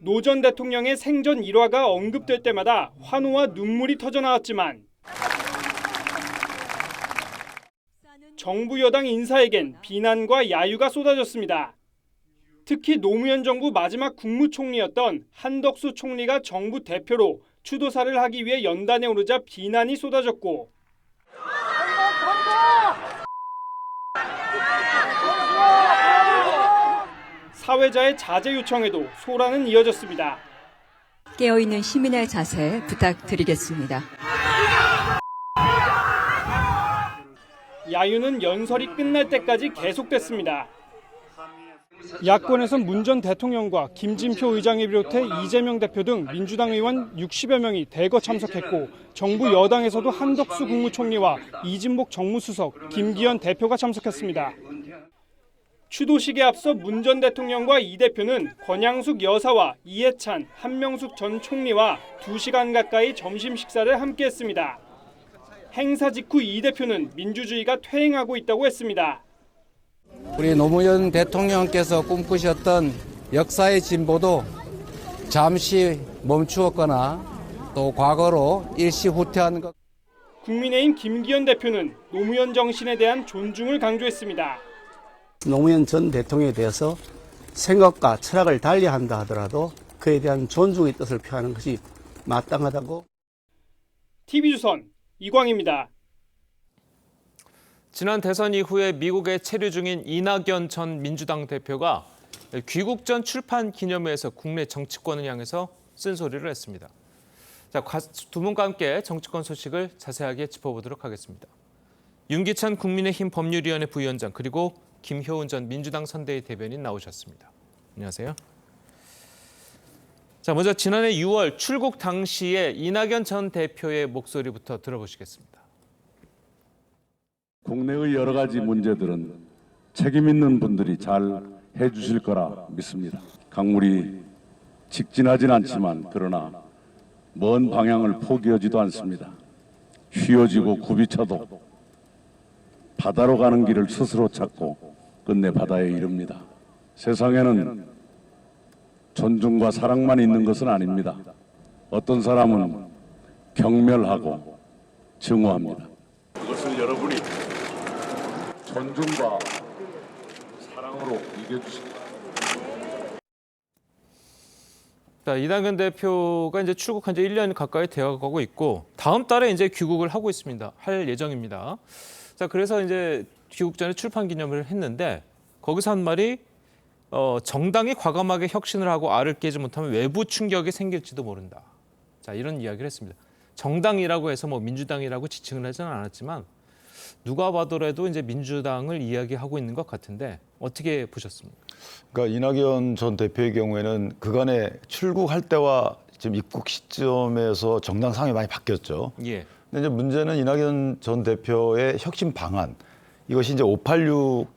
노 전 대통령의 생전 일화가 언급될 때마다 환호와 눈물이 터져나왔지만 정부 여당 인사에겐 비난과 야유가 쏟아졌습니다. 특히 노무현 정부 마지막 국무총리였던 한덕수 총리가 정부 대표로 추도사를 하기 위해 연단에 오르자 비난이 쏟아졌고 사회자의 자제 요청에도 소란은 이어졌습니다. 깨어있는 시민의 자세 부탁드리겠습니다. 야유는 연설이 끝날 때까지 계속됐습니다. 야권에선 문 전 대통령과 김진표 의장을 비롯해 이재명 대표 등 민주당 의원 60여 명이 대거 참석했고 정부 여당에서도 한덕수 국무총리와 이진복 정무수석, 김기현 대표가 참석했습니다. 추도식에 앞서 문 전 대통령과 이 대표는 권양숙 여사와 이해찬, 한명숙 전 총리와 2시간 가까이 점심 식사를 함께했습니다. 행사 직후 이 대표는 민주주의가 퇴행하고 있다고 했습니다. 우리 노무현 대통령께서 꿈꾸셨던 역사의 진보도 잠시 멈추었거나 또 과거로 일시 후퇴하는 것. 국민의힘 김기현 대표는 노무현 정신에 대한 존중을 강조했습니다. 노무현 전 대통령에 대해서 생각과 철학을 달리한다 하더라도 그에 대한 존중의 뜻을 표하는 것이 마땅하다고. TV조선 이광희입니다. 지난 대선 이후에 미국에 체류 중인 이낙연 전 민주당 대표가 귀국 전 출판 기념회에서 국내 정치권을 향해서 쓴소리를 했습니다. 자, 두 분과 함께 정치권 소식을 자세하게 짚어보도록 하겠습니다. 윤기찬 국민의힘 법률위원회 부위원장 그리고 김효은 전 민주당 선대위 대변인 나오셨습니다. 안녕하세요. 자, 먼저 지난해 6월 출국 당시에 이낙연 전 대표의 목소리부터 들어보시겠습니다. 국내의 여러 가지 문제들은 책임 있는 분들이 잘 해주실 거라 믿습니다. 강물이 직진하진 않지만 그러나 먼 방향을 포기하지도 않습니다. 휘어지고 굽이쳐도 바다로 가는 길을 스스로 찾고 끝내 바다에 이릅니다. 세상에는 존중과 사랑만 있는 것은 아닙니다. 어떤 사람은 경멸하고 증오합니다. 그것을 여러분이 존중과 사랑으로 이겨주십니다. 자, 이낙연 대표가 이제 출국한 지 1년 가까이 되어가고 있고 다음 달에 이제 귀국을 하고 있습니다. 할 예정입니다. 자, 그래서 이제 귀국 전에 출판 기념회를 했는데 거기서 한 말이 정당이 과감하게 혁신을 하고 알을 깨지 못하면 외부 충격이 생길지도 모른다. 자, 이런 이야기를 했습니다. 정당이라고 해서 뭐 민주당이라고 지칭을 하지는 않았지만 누가 봐더라도 이제 민주당을 이야기하고 있는 것 같은데 어떻게 보셨습니까? 그러니까 이낙연 전 대표의 경우에는 그간에 출국할 때와 지금 입국 시점에서 정당 상황이 많이 바뀌었죠. 예. 근데 이제 문제는 이낙연 전 대표의 혁신 방안 이것이 이제 586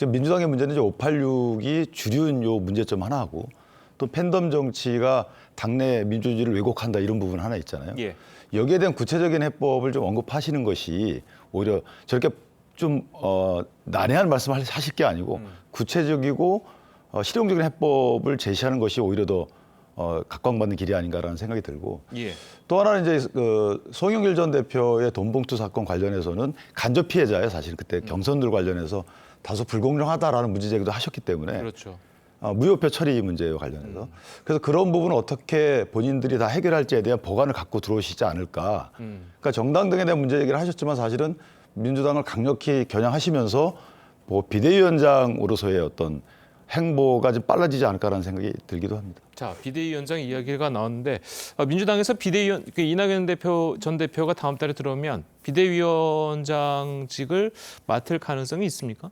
민주당의 문제는 이제 586이 주류인 요 문제점 하나하고 또 팬덤 정치가 당내 민주주의를 왜곡한다 이런 부분 하나 있잖아요. 예. 여기에 대한 구체적인 해법을 좀 언급하시는 것이 오히려 저렇게 좀 난해한 말씀을 하실 게 아니고 구체적이고 실용적인 해법을 제시하는 것이 오히려 더 각광받는 길이 아닌가라는 생각이 들고 예. 또 하나는 이제 그 송영길 전 대표의 돈봉투 사건 관련해서는 간접 피해자예요. 사실 그때 경선들 관련해서 다소 불공정하다라는 문제 제기도 하셨기 때문에 그렇죠. 무효표 처리 문제와 관련해서 그래서 그런 부분을 어떻게 본인들이 다 해결할지에 대한 보관을 갖고 들어오시지 않을까. 그러니까 정당 등에 대한 문제 얘기를 하셨지만 사실은 민주당을 강력히 겨냥하시면서 뭐 비대위원장으로서의 어떤 행보가 좀 빨라지지 않을까라는 생각이 들기도 합니다. 자, 비대위원장 이야기가 나왔는데 민주당에서 비대위원 이낙연 전 대표가 다음 달에 들어오면 비대위원장직을 맡을 가능성이 있습니까?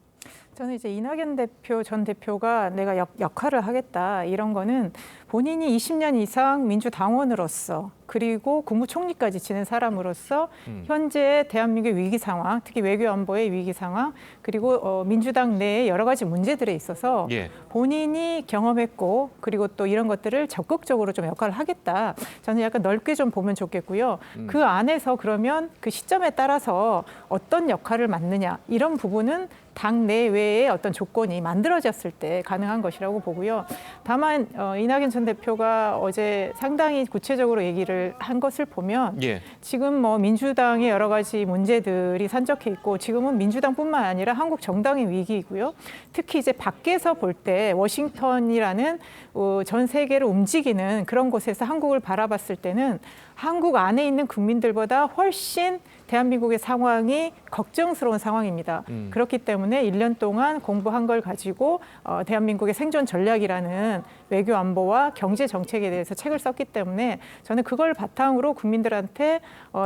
저는 이제 이낙연 전 대표가 내가 역할을 하겠다 이런 거는 본인이 20년 이상 민주당원으로서 그리고 국무총리까지 지낸 사람으로서 현재 대한민국의 위기 상황, 특히 외교안보의 위기 상황, 그리고 민주당 내의 여러 가지 문제들에 있어서 예. 본인이 경험했고 그리고 또 이런 것들을 적극적으로 좀 역할을 하겠다. 저는 약간 넓게 좀 보면 좋겠고요. 그 안에서 그러면 그 시점에 따라서 어떤 역할을 맡느냐 이런 부분은 당 내외의 어떤 조건이 만들어졌을 때 가능한 것이라고 보고요. 다만 이낙연 전 대표가 어제 상당히 구체적으로 얘기를 한 것을 보면 예. 지금 뭐 민주당의 여러 가지 문제들이 산적해 있고 지금은 민주당뿐만 아니라 한국 정당의 위기이고요. 특히 이제 밖에서 볼 때 워싱턴이라는 전 세계를 움직이는 그런 곳에서 한국을 바라봤을 때는 한국 안에 있는 국민들보다 훨씬 대한민국의 상황이 걱정스러운 상황입니다. 그렇기 때문에 1년 동안 공부한 걸 가지고 대한민국의 생존 전략이라는 외교 안보와 경제 정책에 대해서 책을 썼기 때문에 저는 그걸 바탕으로 국민들한테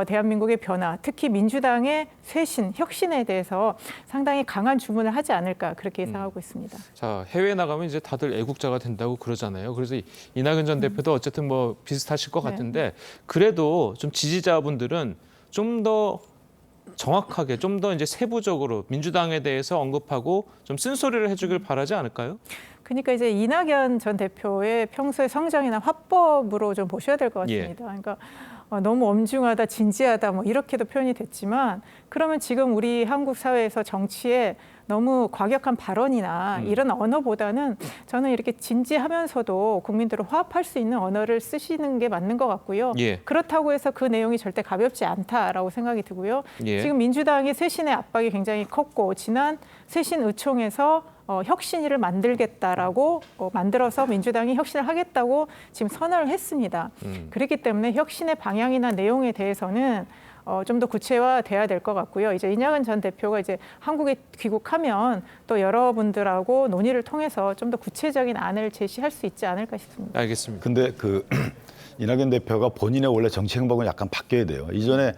대한민국의 변화, 특히 민주당의 쇄신, 혁신에 대해서 상당히 강한 주문을 하지 않을까 그렇게 예상하고 있습니다. 자, 해외 나가면 이제 다들 애국자가 된다고 그러잖아요. 그래서 이낙연 전 대표도 어쨌든 뭐 비슷하실 것 같은데 그래도 좀 지지자분들은 좀 더 정확하게, 좀 더 이제 세부적으로 민주당에 대해서 언급하고 좀 쓴소리를 해주길 바라지 않을까요? 그러니까 이제 이낙연 전 대표의 평소의 성장이나 화법으로 좀 보셔야 될 것 같습니다. 그러니까 너무 엄중하다, 진지하다 뭐 이렇게도 표현이 됐지만 그러면 지금 우리 한국 사회에서 정치에 너무 과격한 발언이나 이런 언어보다는 저는 이렇게 진지하면서도 국민들을 화합할 수 있는 언어를 쓰시는 게 맞는 것 같고요. 예. 그렇다고 해서 그 내용이 절대 가볍지 않다라고 생각이 들고요. 예. 지금 민주당의 쇄신의 압박이 굉장히 컸고 지난 쇄신 의총에서 혁신위를 만들겠다라고 만들어서 민주당이 혁신을 하겠다고 지금 선언을 했습니다. 그렇기 때문에 혁신의 방향이나 내용에 대해서는 좀 더 구체화돼야 될 것 같고요. 이제 이낙연 전 대표가 이제 한국에 귀국하면 또 여러분들하고 논의를 통해서 좀 더 구체적인 안을 제시할 수 있지 않을까 싶습니다. 알겠습니다. 근데 그 이낙연 대표가 본인의 원래 정치 행보는 약간 바뀌어야 돼요. 이전에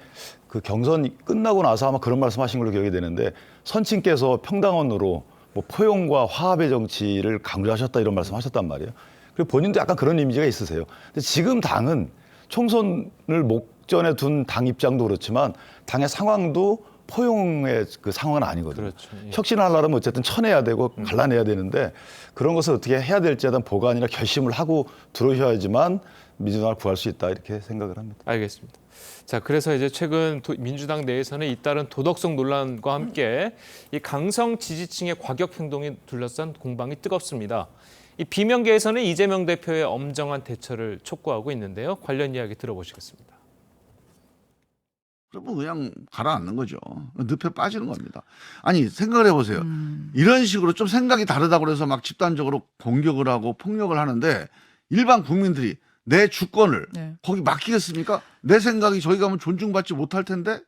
그 경선 끝나고 나서 아마 그런 말씀하신 걸로 기억이 되는데 선친께서 평당원으로 뭐 포용과 화합의 정치를 강조하셨다 이런 말씀하셨단 말이에요. 그리고 본인도 약간 그런 이미지가 있으세요. 근데 지금 당은 총선을 목전에 둔 당 입장도 그렇지만 당의 상황도 포용의 그 상황은 아니거든요. 그렇죠. 예. 혁신을 하려면 어쨌든 쳐내야 되고 갈라내야 되는데 그런 것을 어떻게 해야 될지에 대한 보관이나 결심을 하고 들어오셔야지만 민주당을 구할 수 있다 이렇게 생각을 합니다. 알겠습니다. 자, 그래서 이제 최근 민주당 내에서는 잇따른 도덕성 논란과 함께 이 강성 지지층의 과격 행동이 둘러싼 공방이 뜨겁습니다. 이 비명계에서는 이재명 대표의 엄정한 대처를 촉구하고 있는데요. 관련 이야기 들어보시겠습니다. 그러면 그냥 가라앉는 거죠. 늪에 빠지는 겁니다. 아니 생각을 해보세요. 이런 식으로 좀 생각이 다르다고 해서 막 집단적으로 공격을 하고 폭력을 하는데 일반 국민들이 내 주권을 거기 맡기겠습니까? 내 생각이 저희 가면 존중받지 못할 텐데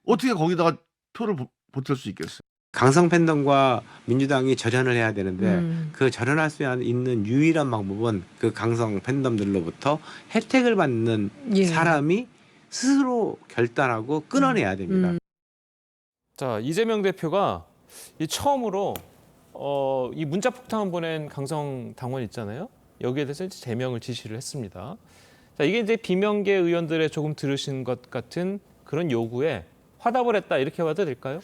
어떻게 거기다가 표를 보탤 수 있겠어요? 강성 팬덤과 민주당이 절연을 해야 되는데 그 절연할 수 있는 유일한 방법은 그 강성 팬덤들로부터 혜택을 받는 사람이 스스로 결단하고 끊어내야 됩니다. 자, 이재명 대표가 처음으로 이 문자 폭탄 보낸 강성 당원 있잖아요. 여기에 대해서 이제 제명을 지시를 했습니다. 자, 이게 이제 비명계 의원들의 조금 들으신 것 같은 그런 요구에 화답을 했다 이렇게 봐도 될까요?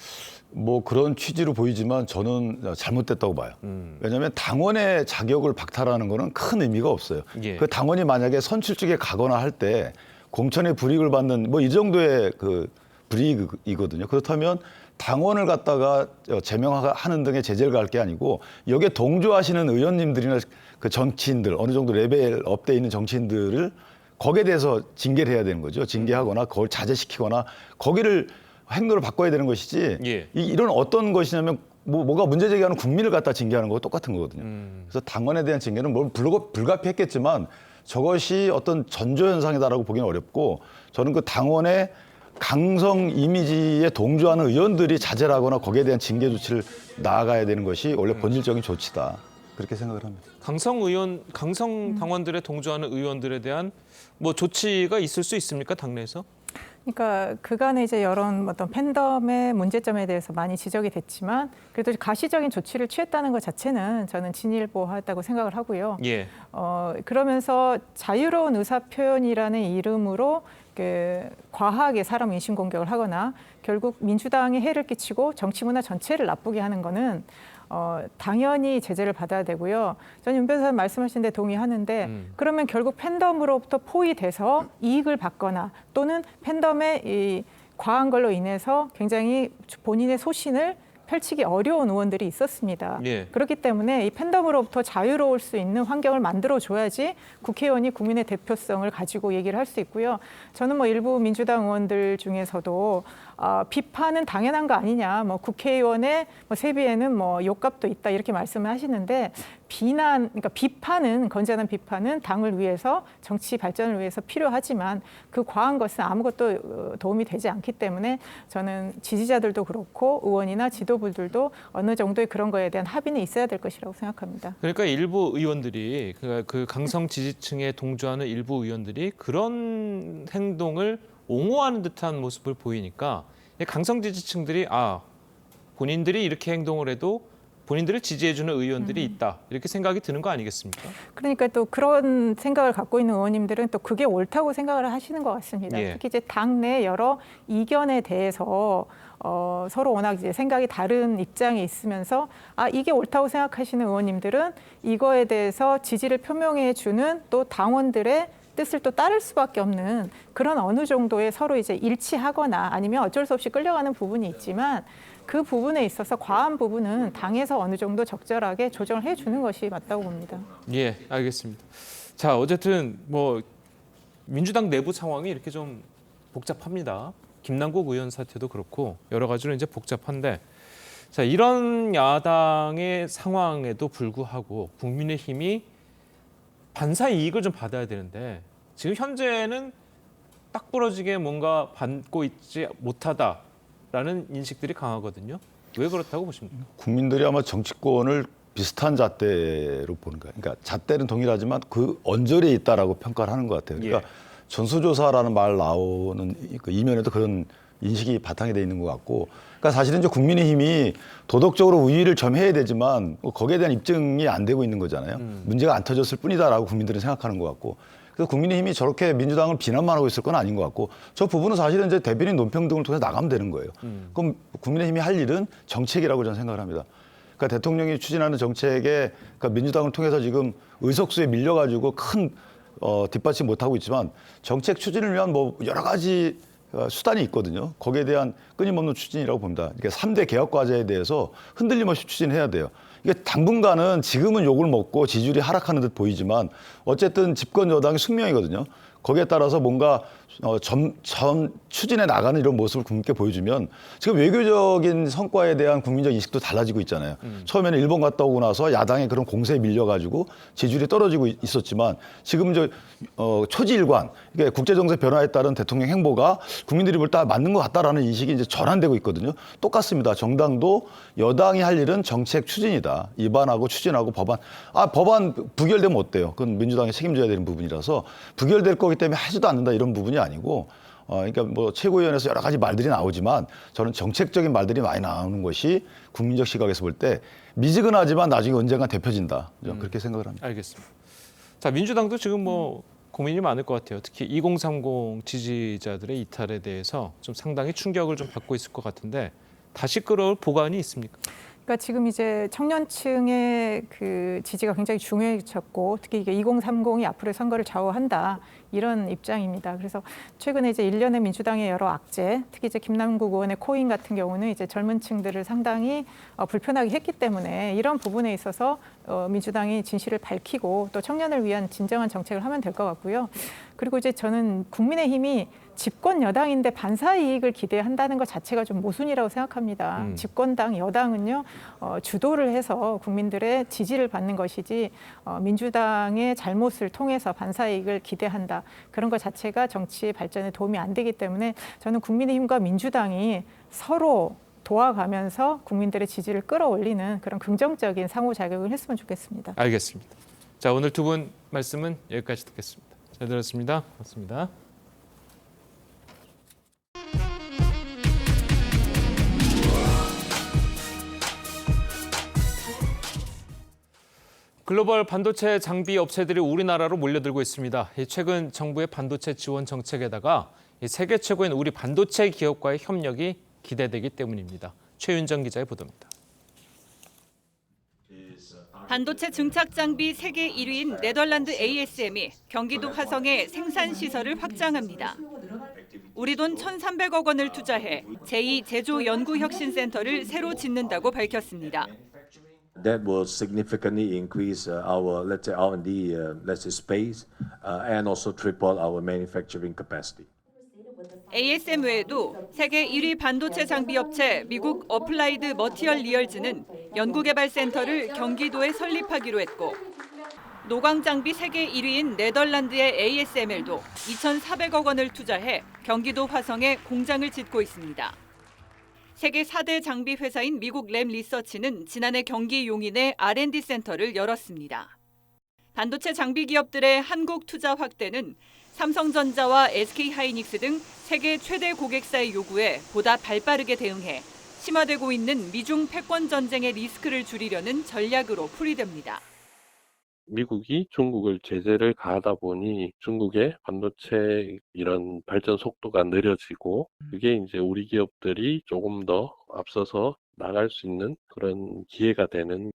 뭐 그런 취지로 보이지만 저는 잘못됐다고 봐요. 왜냐하면 당원의 자격을 박탈하는 거는 큰 의미가 없어요. 예. 그 당원이 만약에 선출직에 가거나 할 때 공천의 불이익을 받는 뭐 이 정도의 그 불이익이거든요. 그렇다면 당원을 갖다가 제명하는 등의 제재를 가할 게 아니고 여기에 동조하시는 의원님들이나 그 정치인들 어느 정도 레벨업돼 있는 정치인들을 거기에 대해서 징계를 해야 되는 거죠. 징계하거나 그걸 자제시키거나 거기를 행로를 바꿔야 되는 것이지 예. 이런 어떤 것이냐면 뭐가 문제 제기하는 국민을 갖다 징계하는 거와 똑같은 거거든요. 그래서 당원에 대한 징계는 뭐 불가피했겠지만 저것이 어떤 전조현상이다라고 보기는 어렵고 저는 그 당원의 강성 이미지에 동조하는 의원들이 자제를 하거나 거기에 대한 징계 조치를 나아가야 되는 것이 원래 본질적인 조치다. 그렇게 생각을 합니다. 강성 당원들의 동조하는 의원들에 대한 뭐 조치가 있을 수 있습니까? 당내에서? 그러니까 그간의 이제 여러 어떤 팬덤의 문제점에 대해서 많이 지적이 됐지만 그래도 가시적인 조치를 취했다는 것 자체는 저는 진일보하다고 생각을 하고요. 예. 그러면서 자유로운 의사 표현이라는 이름으로 과하게 사람 인신 공격을 하거나 결국 민주당에 해를 끼치고 정치 문화 전체를 나쁘게 하는 거는 당연히 제재를 받아야 되고요. 저는 윤 변호사님 말씀하신 데 동의하는데 그러면 결국 팬덤으로부터 포위돼서 이익을 받거나 또는 팬덤의 이 과한 걸로 인해서 굉장히 본인의 소신을 펼치기 어려운 의원들이 있었습니다. 예. 그렇기 때문에 이 팬덤으로부터 자유로울 수 있는 환경을 만들어줘야지 국회의원이 국민의 대표성을 가지고 얘기를 할 수 있고요. 저는 뭐 일부 민주당 의원들 중에서도 비판은 당연한 거 아니냐, 뭐 국회의원의 세비에는 뭐 욕값도 있다 이렇게 말씀을 하시는데 그러니까 비판은 건전한 비판은 당을 위해서 정치 발전을 위해서 필요하지만 그 과한 것은 아무것도 도움이 되지 않기 때문에 저는 지지자들도 그렇고 의원이나 지도부들도 어느 정도의 그런 거에 대한 합의는 있어야 될 것이라고 생각합니다. 그러니까 일부 의원들이 그 강성 지지층에 동조하는 일부 의원들이 그런 행동을 옹호하는 듯한 모습을 보이니까 강성 지지층들이 본인들이 이렇게 행동을 해도 본인들을 지지해주는 의원들이 있다 이렇게 생각이 드는 거 아니겠습니까? 그러니까 또 그런 생각을 갖고 있는 의원님들은 또 그게 옳다고 생각을 하시는 것 같습니다. 예. 특히 이제 당내 여러 이견에 대해서 서로 워낙 이제 생각이 다른 입장에 있으면서 이게 옳다고 생각하시는 의원님들은 이거에 대해서 지지를 표명해 주는 또 당원들의 뜻을 또 따를 수밖에 없는 그런 어느 정도의 서로 이제 일치하거나 아니면 어쩔 수 없이 끌려가는 부분이 있지만 그 부분에 있어서 과한 부분은 당에서 어느 정도 적절하게 조정을 해주는 것이 맞다고 봅니다. 예, 알겠습니다. 자, 어쨌든 뭐 민주당 내부 상황이 이렇게 좀 복잡합니다. 김남국 의원 사태도 그렇고 여러 가지로 이제 복잡한데 자, 이런 야당의 상황에도 불구하고 국민의힘이 반사 이익을 좀 받아야 되는데 지금 현재는 딱 부러지게 뭔가 받고 있지 못하다라는 인식들이 강하거든요. 왜 그렇다고 보십니까? 국민들이 아마 정치권을 비슷한 잣대로 보는 거예요. 그러니까 잣대는 동일하지만 그 언저리에 있다라고 평가를 하는 것 같아요. 그러니까 전수조사라는 말 나오는 그 이면에도 그런 인식이 바탕이 돼 있는 것 같고, 그러니까 사실은 이제 국민의힘이 도덕적으로 우위를 점해야 되지만 거기에 대한 입증이 안 되고 있는 거잖아요. 문제가 안 터졌을 뿐이다라고 국민들은 생각하는 것 같고, 그래서 국민의힘이 저렇게 민주당을 비난만 하고 있을 건 아닌 것 같고, 저 부분은 사실은 이제 대변인 논평 등을 통해서 나가면 되는 거예요. 그럼 국민의힘이 할 일은 정책이라고 저는 생각을 합니다. 그러니까 대통령이 추진하는 정책에 그러니까 민주당을 통해서 지금 의석수에 밀려가지고 큰 뒷받침 못하고 있지만 정책 추진을 위한 뭐 여러 가지 수단이 있거든요. 거기에 대한 끊임없는 추진이라고 봅니다. 그러니까 3대 개혁 과제에 대해서 흔들림 없이 추진해야 돼요. 이게 당분간은 지금은 욕을 먹고 지지율이 하락하는 듯 보이지만 어쨌든 집권 여당의 숙명이거든요. 거기에 따라서 뭔가 추진해 나가는 이런 모습을 국민께 보여주면 지금 외교적인 성과에 대한 국민적 인식도 달라지고 있잖아요. 처음에는 일본 갔다 오고 나서 야당의 그런 공세에 밀려가지고 지지율이 떨어지고 있었지만 지금 초지일관, 그러니까 국제정세 변화에 따른 대통령 행보가 국민들이 볼 때 맞는 것 같다라는 인식이 이제 전환되고 있거든요. 똑같습니다. 정당도 여당이 할 일은 정책 추진이다. 입안하고 추진하고 법안 부결되면 어때요? 그건 민주당이 책임져야 되는 부분이라서 부결될 거기 때문에 하지도 않는다 이런 부분이 아니고 그러니까 뭐 최고위원회에서 여러 가지 말들이 나오지만 저는 정책적인 말들이 많이 나오는 것이 국민적 시각에서 볼 때 미지근하지만 나중에 언젠가 대표진다. 그렇게 생각을 합니다. 알겠습니다. 자, 민주당도 지금 뭐 고민이 많을 것 같아요. 특히 2030 지지자들의 이탈에 대해서 좀 상당히 충격을 좀 받고 있을 것 같은데 다시 끌어올 보관이 있습니까? 그러니까 지금 이제 청년층의 그 지지가 굉장히 중요해졌고 특히 이게 2030이 앞으로의 선거를 좌우한다 이런 입장입니다. 그래서 최근에 이제 일련의 민주당의 여러 악재, 특히 이제 김남국 의원의 코인 같은 경우는 이제 젊은층들을 상당히 불편하게 했기 때문에 이런 부분에 있어서 민주당이 진실을 밝히고 또 청년을 위한 진정한 정책을 하면 될 것 같고요. 그리고 이제 저는 국민의힘이 집권 여당인데 반사 이익을 기대한다는 것 자체가 좀 모순이라고 생각합니다. 집권당 여당은요 주도를 해서 국민들의 지지를 받는 것이지 민주당의 잘못을 통해서 반사 이익을 기대한다 그런 것 자체가 정치의 발전에 도움이 안 되기 때문에 저는 국민의힘과 민주당이 서로 도와가면서 국민들의 지지를 끌어올리는 그런 긍정적인 상호작용을 했으면 좋겠습니다. 알겠습니다. 자, 오늘 두 분 말씀은 여기까지 듣겠습니다. 잘 들었습니다. 고맙습니다. 글로벌 반도체 장비 업체들이 우리나라로 몰려들고 있습니다. 최근 정부의 반도체 지원 정책에다가 세계 최고인 우리 반도체 기업과의 협력이 기대되기 때문입니다. 최윤정 기자의 보도입니다. 반도체 증착 장비 세계 1위인 네덜란드 ASM이 경기도 화성에 생산 시설을 확장합니다. 우리 돈 1,300억 원을 투자해 제2제조연구혁신센터를 새로 짓는다고 밝혔습니다. That will significantly increase our, let's say, R&D, let's say, space, and also triple our manufacturing capacity. ASM 외에도 세계 1위 반도체 장비 업체 미국 어플라이드 머티얼 리얼즈는 연구개발센터를 경기도에 설립하기로 했고, 노광 장비 세계 1위인 네덜란드의 ASML도 2,400억 원을 투자해 경기도 화성에 공장을 짓고 있습니다. 세계 4대 장비 회사인 미국 램 리서치는 지난해 경기 용인에 R&D 센터를 열었습니다. 반도체 장비 기업들의 한국 투자 확대는 삼성전자와 SK하이닉스 등 세계 최대 고객사의 요구에 보다 발빠르게 대응해 심화되고 있는 미중 패권 전쟁의 리스크를 줄이려는 전략으로 풀이됩니다. 미국이 중국을 제재를 가하다 보니 중국의 반도체 이런 발전 속도가 느려지고, 그게 이제 우리 기업들이 조금 더 앞서서 나갈 수 있는 그런 기회가 되는.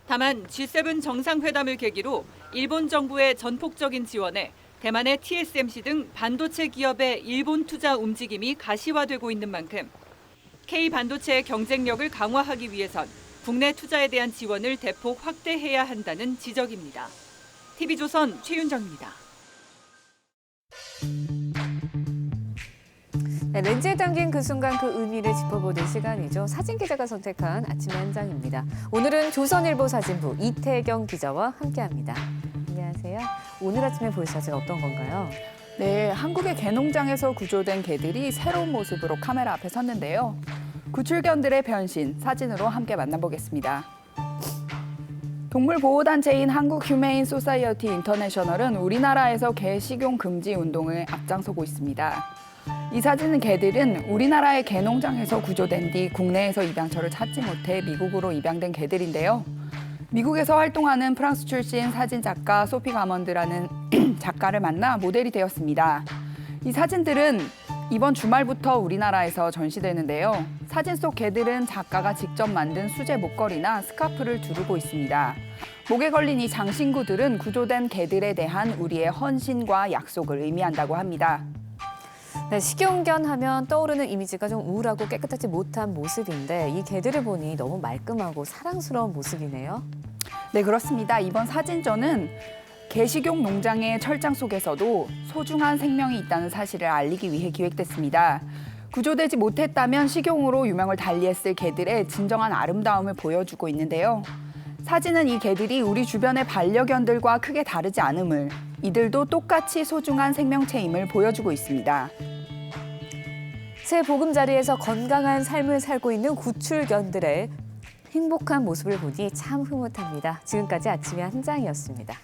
다만 G7 정상회담을 계기로 일본 정부의 전폭적인 지원에 대만의 TSMC 등 반도체 기업의 일본 투자 움직임이 가시화되고 있는 만큼 K반도체의 경쟁력을 강화하기 위해선 국내 투자에 대한 지원을 대폭 확대해야 한다는 지적입니다. TV조선 최윤정입니다. 네, 렌즈에 담긴 그 순간 그 의미를 짚어보는 시간이죠. 사진 기자가 선택한 아침의 한 장입니다. 오늘은 조선일보 사진부 이태경 기자와 함께합니다. 안녕하세요. 오늘 아침에 볼 사진 어떤 건가요? 네, 한국의 개농장에서 구조된 개들이 새로운 모습으로 카메라 앞에 섰는데요. 구출견들의 변신, 사진으로 함께 만나보겠습니다. 동물보호단체인 한국 휴메인 소사이어티 인터내셔널은 우리나라에서 개 식용 금지 운동을 앞장서고 있습니다. 이 사진은 개들은 우리나라의 개농장에서 구조된 뒤 국내에서 입양처를 찾지 못해 미국으로 입양된 개들인데요. 미국에서 활동하는 프랑스 출신 사진작가 소피 가먼드라는 작가를 만나 모델이 되었습니다. 이 사진들은 이번 주말부터 우리나라에서 전시되는데요. 사진 속 개들은 작가가 직접 만든 수제 목걸이나 스카프를 두르고 있습니다. 목에 걸린 이 장신구들은 구조된 개들에 대한 우리의 헌신과 약속을 의미한다고 합니다. 네, 식용견 하면 떠오르는 이미지가 좀 우울하고 깨끗하지 못한 모습인데 이 개들을 보니 너무 말끔하고 사랑스러운 모습이네요. 네, 그렇습니다. 이번 사진전은 개식용 농장의 철장 속에서도 소중한 생명이 있다는 사실을 알리기 위해 기획됐습니다. 구조되지 못했다면 식용으로 유명을 달리했을 개들의 진정한 아름다움을 보여주고 있는데요. 사진은 이 개들이 우리 주변의 반려견들과 크게 다르지 않음을, 이들도 똑같이 소중한 생명체임을 보여주고 있습니다. 새 보금자리에서 건강한 삶을 살고 있는 구출견들의 행복한 모습을 보니 참 흐뭇합니다. 지금까지 아침의 한 장이었습니다.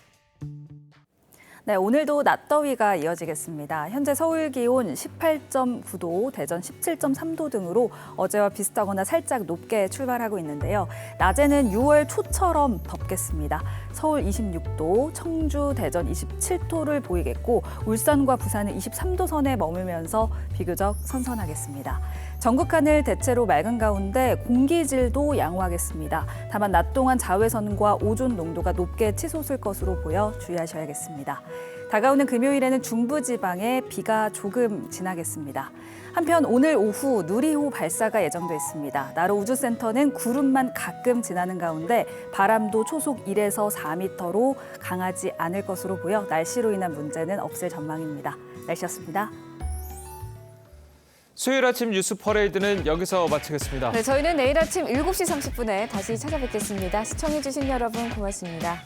네, 오늘도 낮더위가 이어지겠습니다. 현재 서울 기온 18.9도, 대전 17.3도 등으로 어제와 비슷하거나 살짝 높게 출발하고 있는데요. 낮에는 6월 초처럼 덥겠습니다. 서울 26도, 청주, 대전 27도를 보이겠고 울산과 부산은 23도 선에 머물면서 비교적 선선하겠습니다. 전국 하늘 대체로 맑은 가운데 공기질도 양호하겠습니다. 다만 낮 동안 자외선과 오존 농도가 높게 치솟을 것으로 보여 주의하셔야겠습니다. 다가오는 금요일에는 중부지방에 비가 조금 지나겠습니다. 한편 오늘 오후 누리호 발사가 예정돼 있습니다. 나로 우주센터는 구름만 가끔 지나는 가운데 바람도 초속 1에서 4m로 강하지 않을 것으로 보여 날씨로 인한 문제는 없을 전망입니다. 날씨였습니다. 수요일 아침 뉴스 퍼레이드는 여기서 마치겠습니다. 네, 저희는 내일 아침 7시 30분에 다시 찾아뵙겠습니다. 시청해주신 여러분 고맙습니다.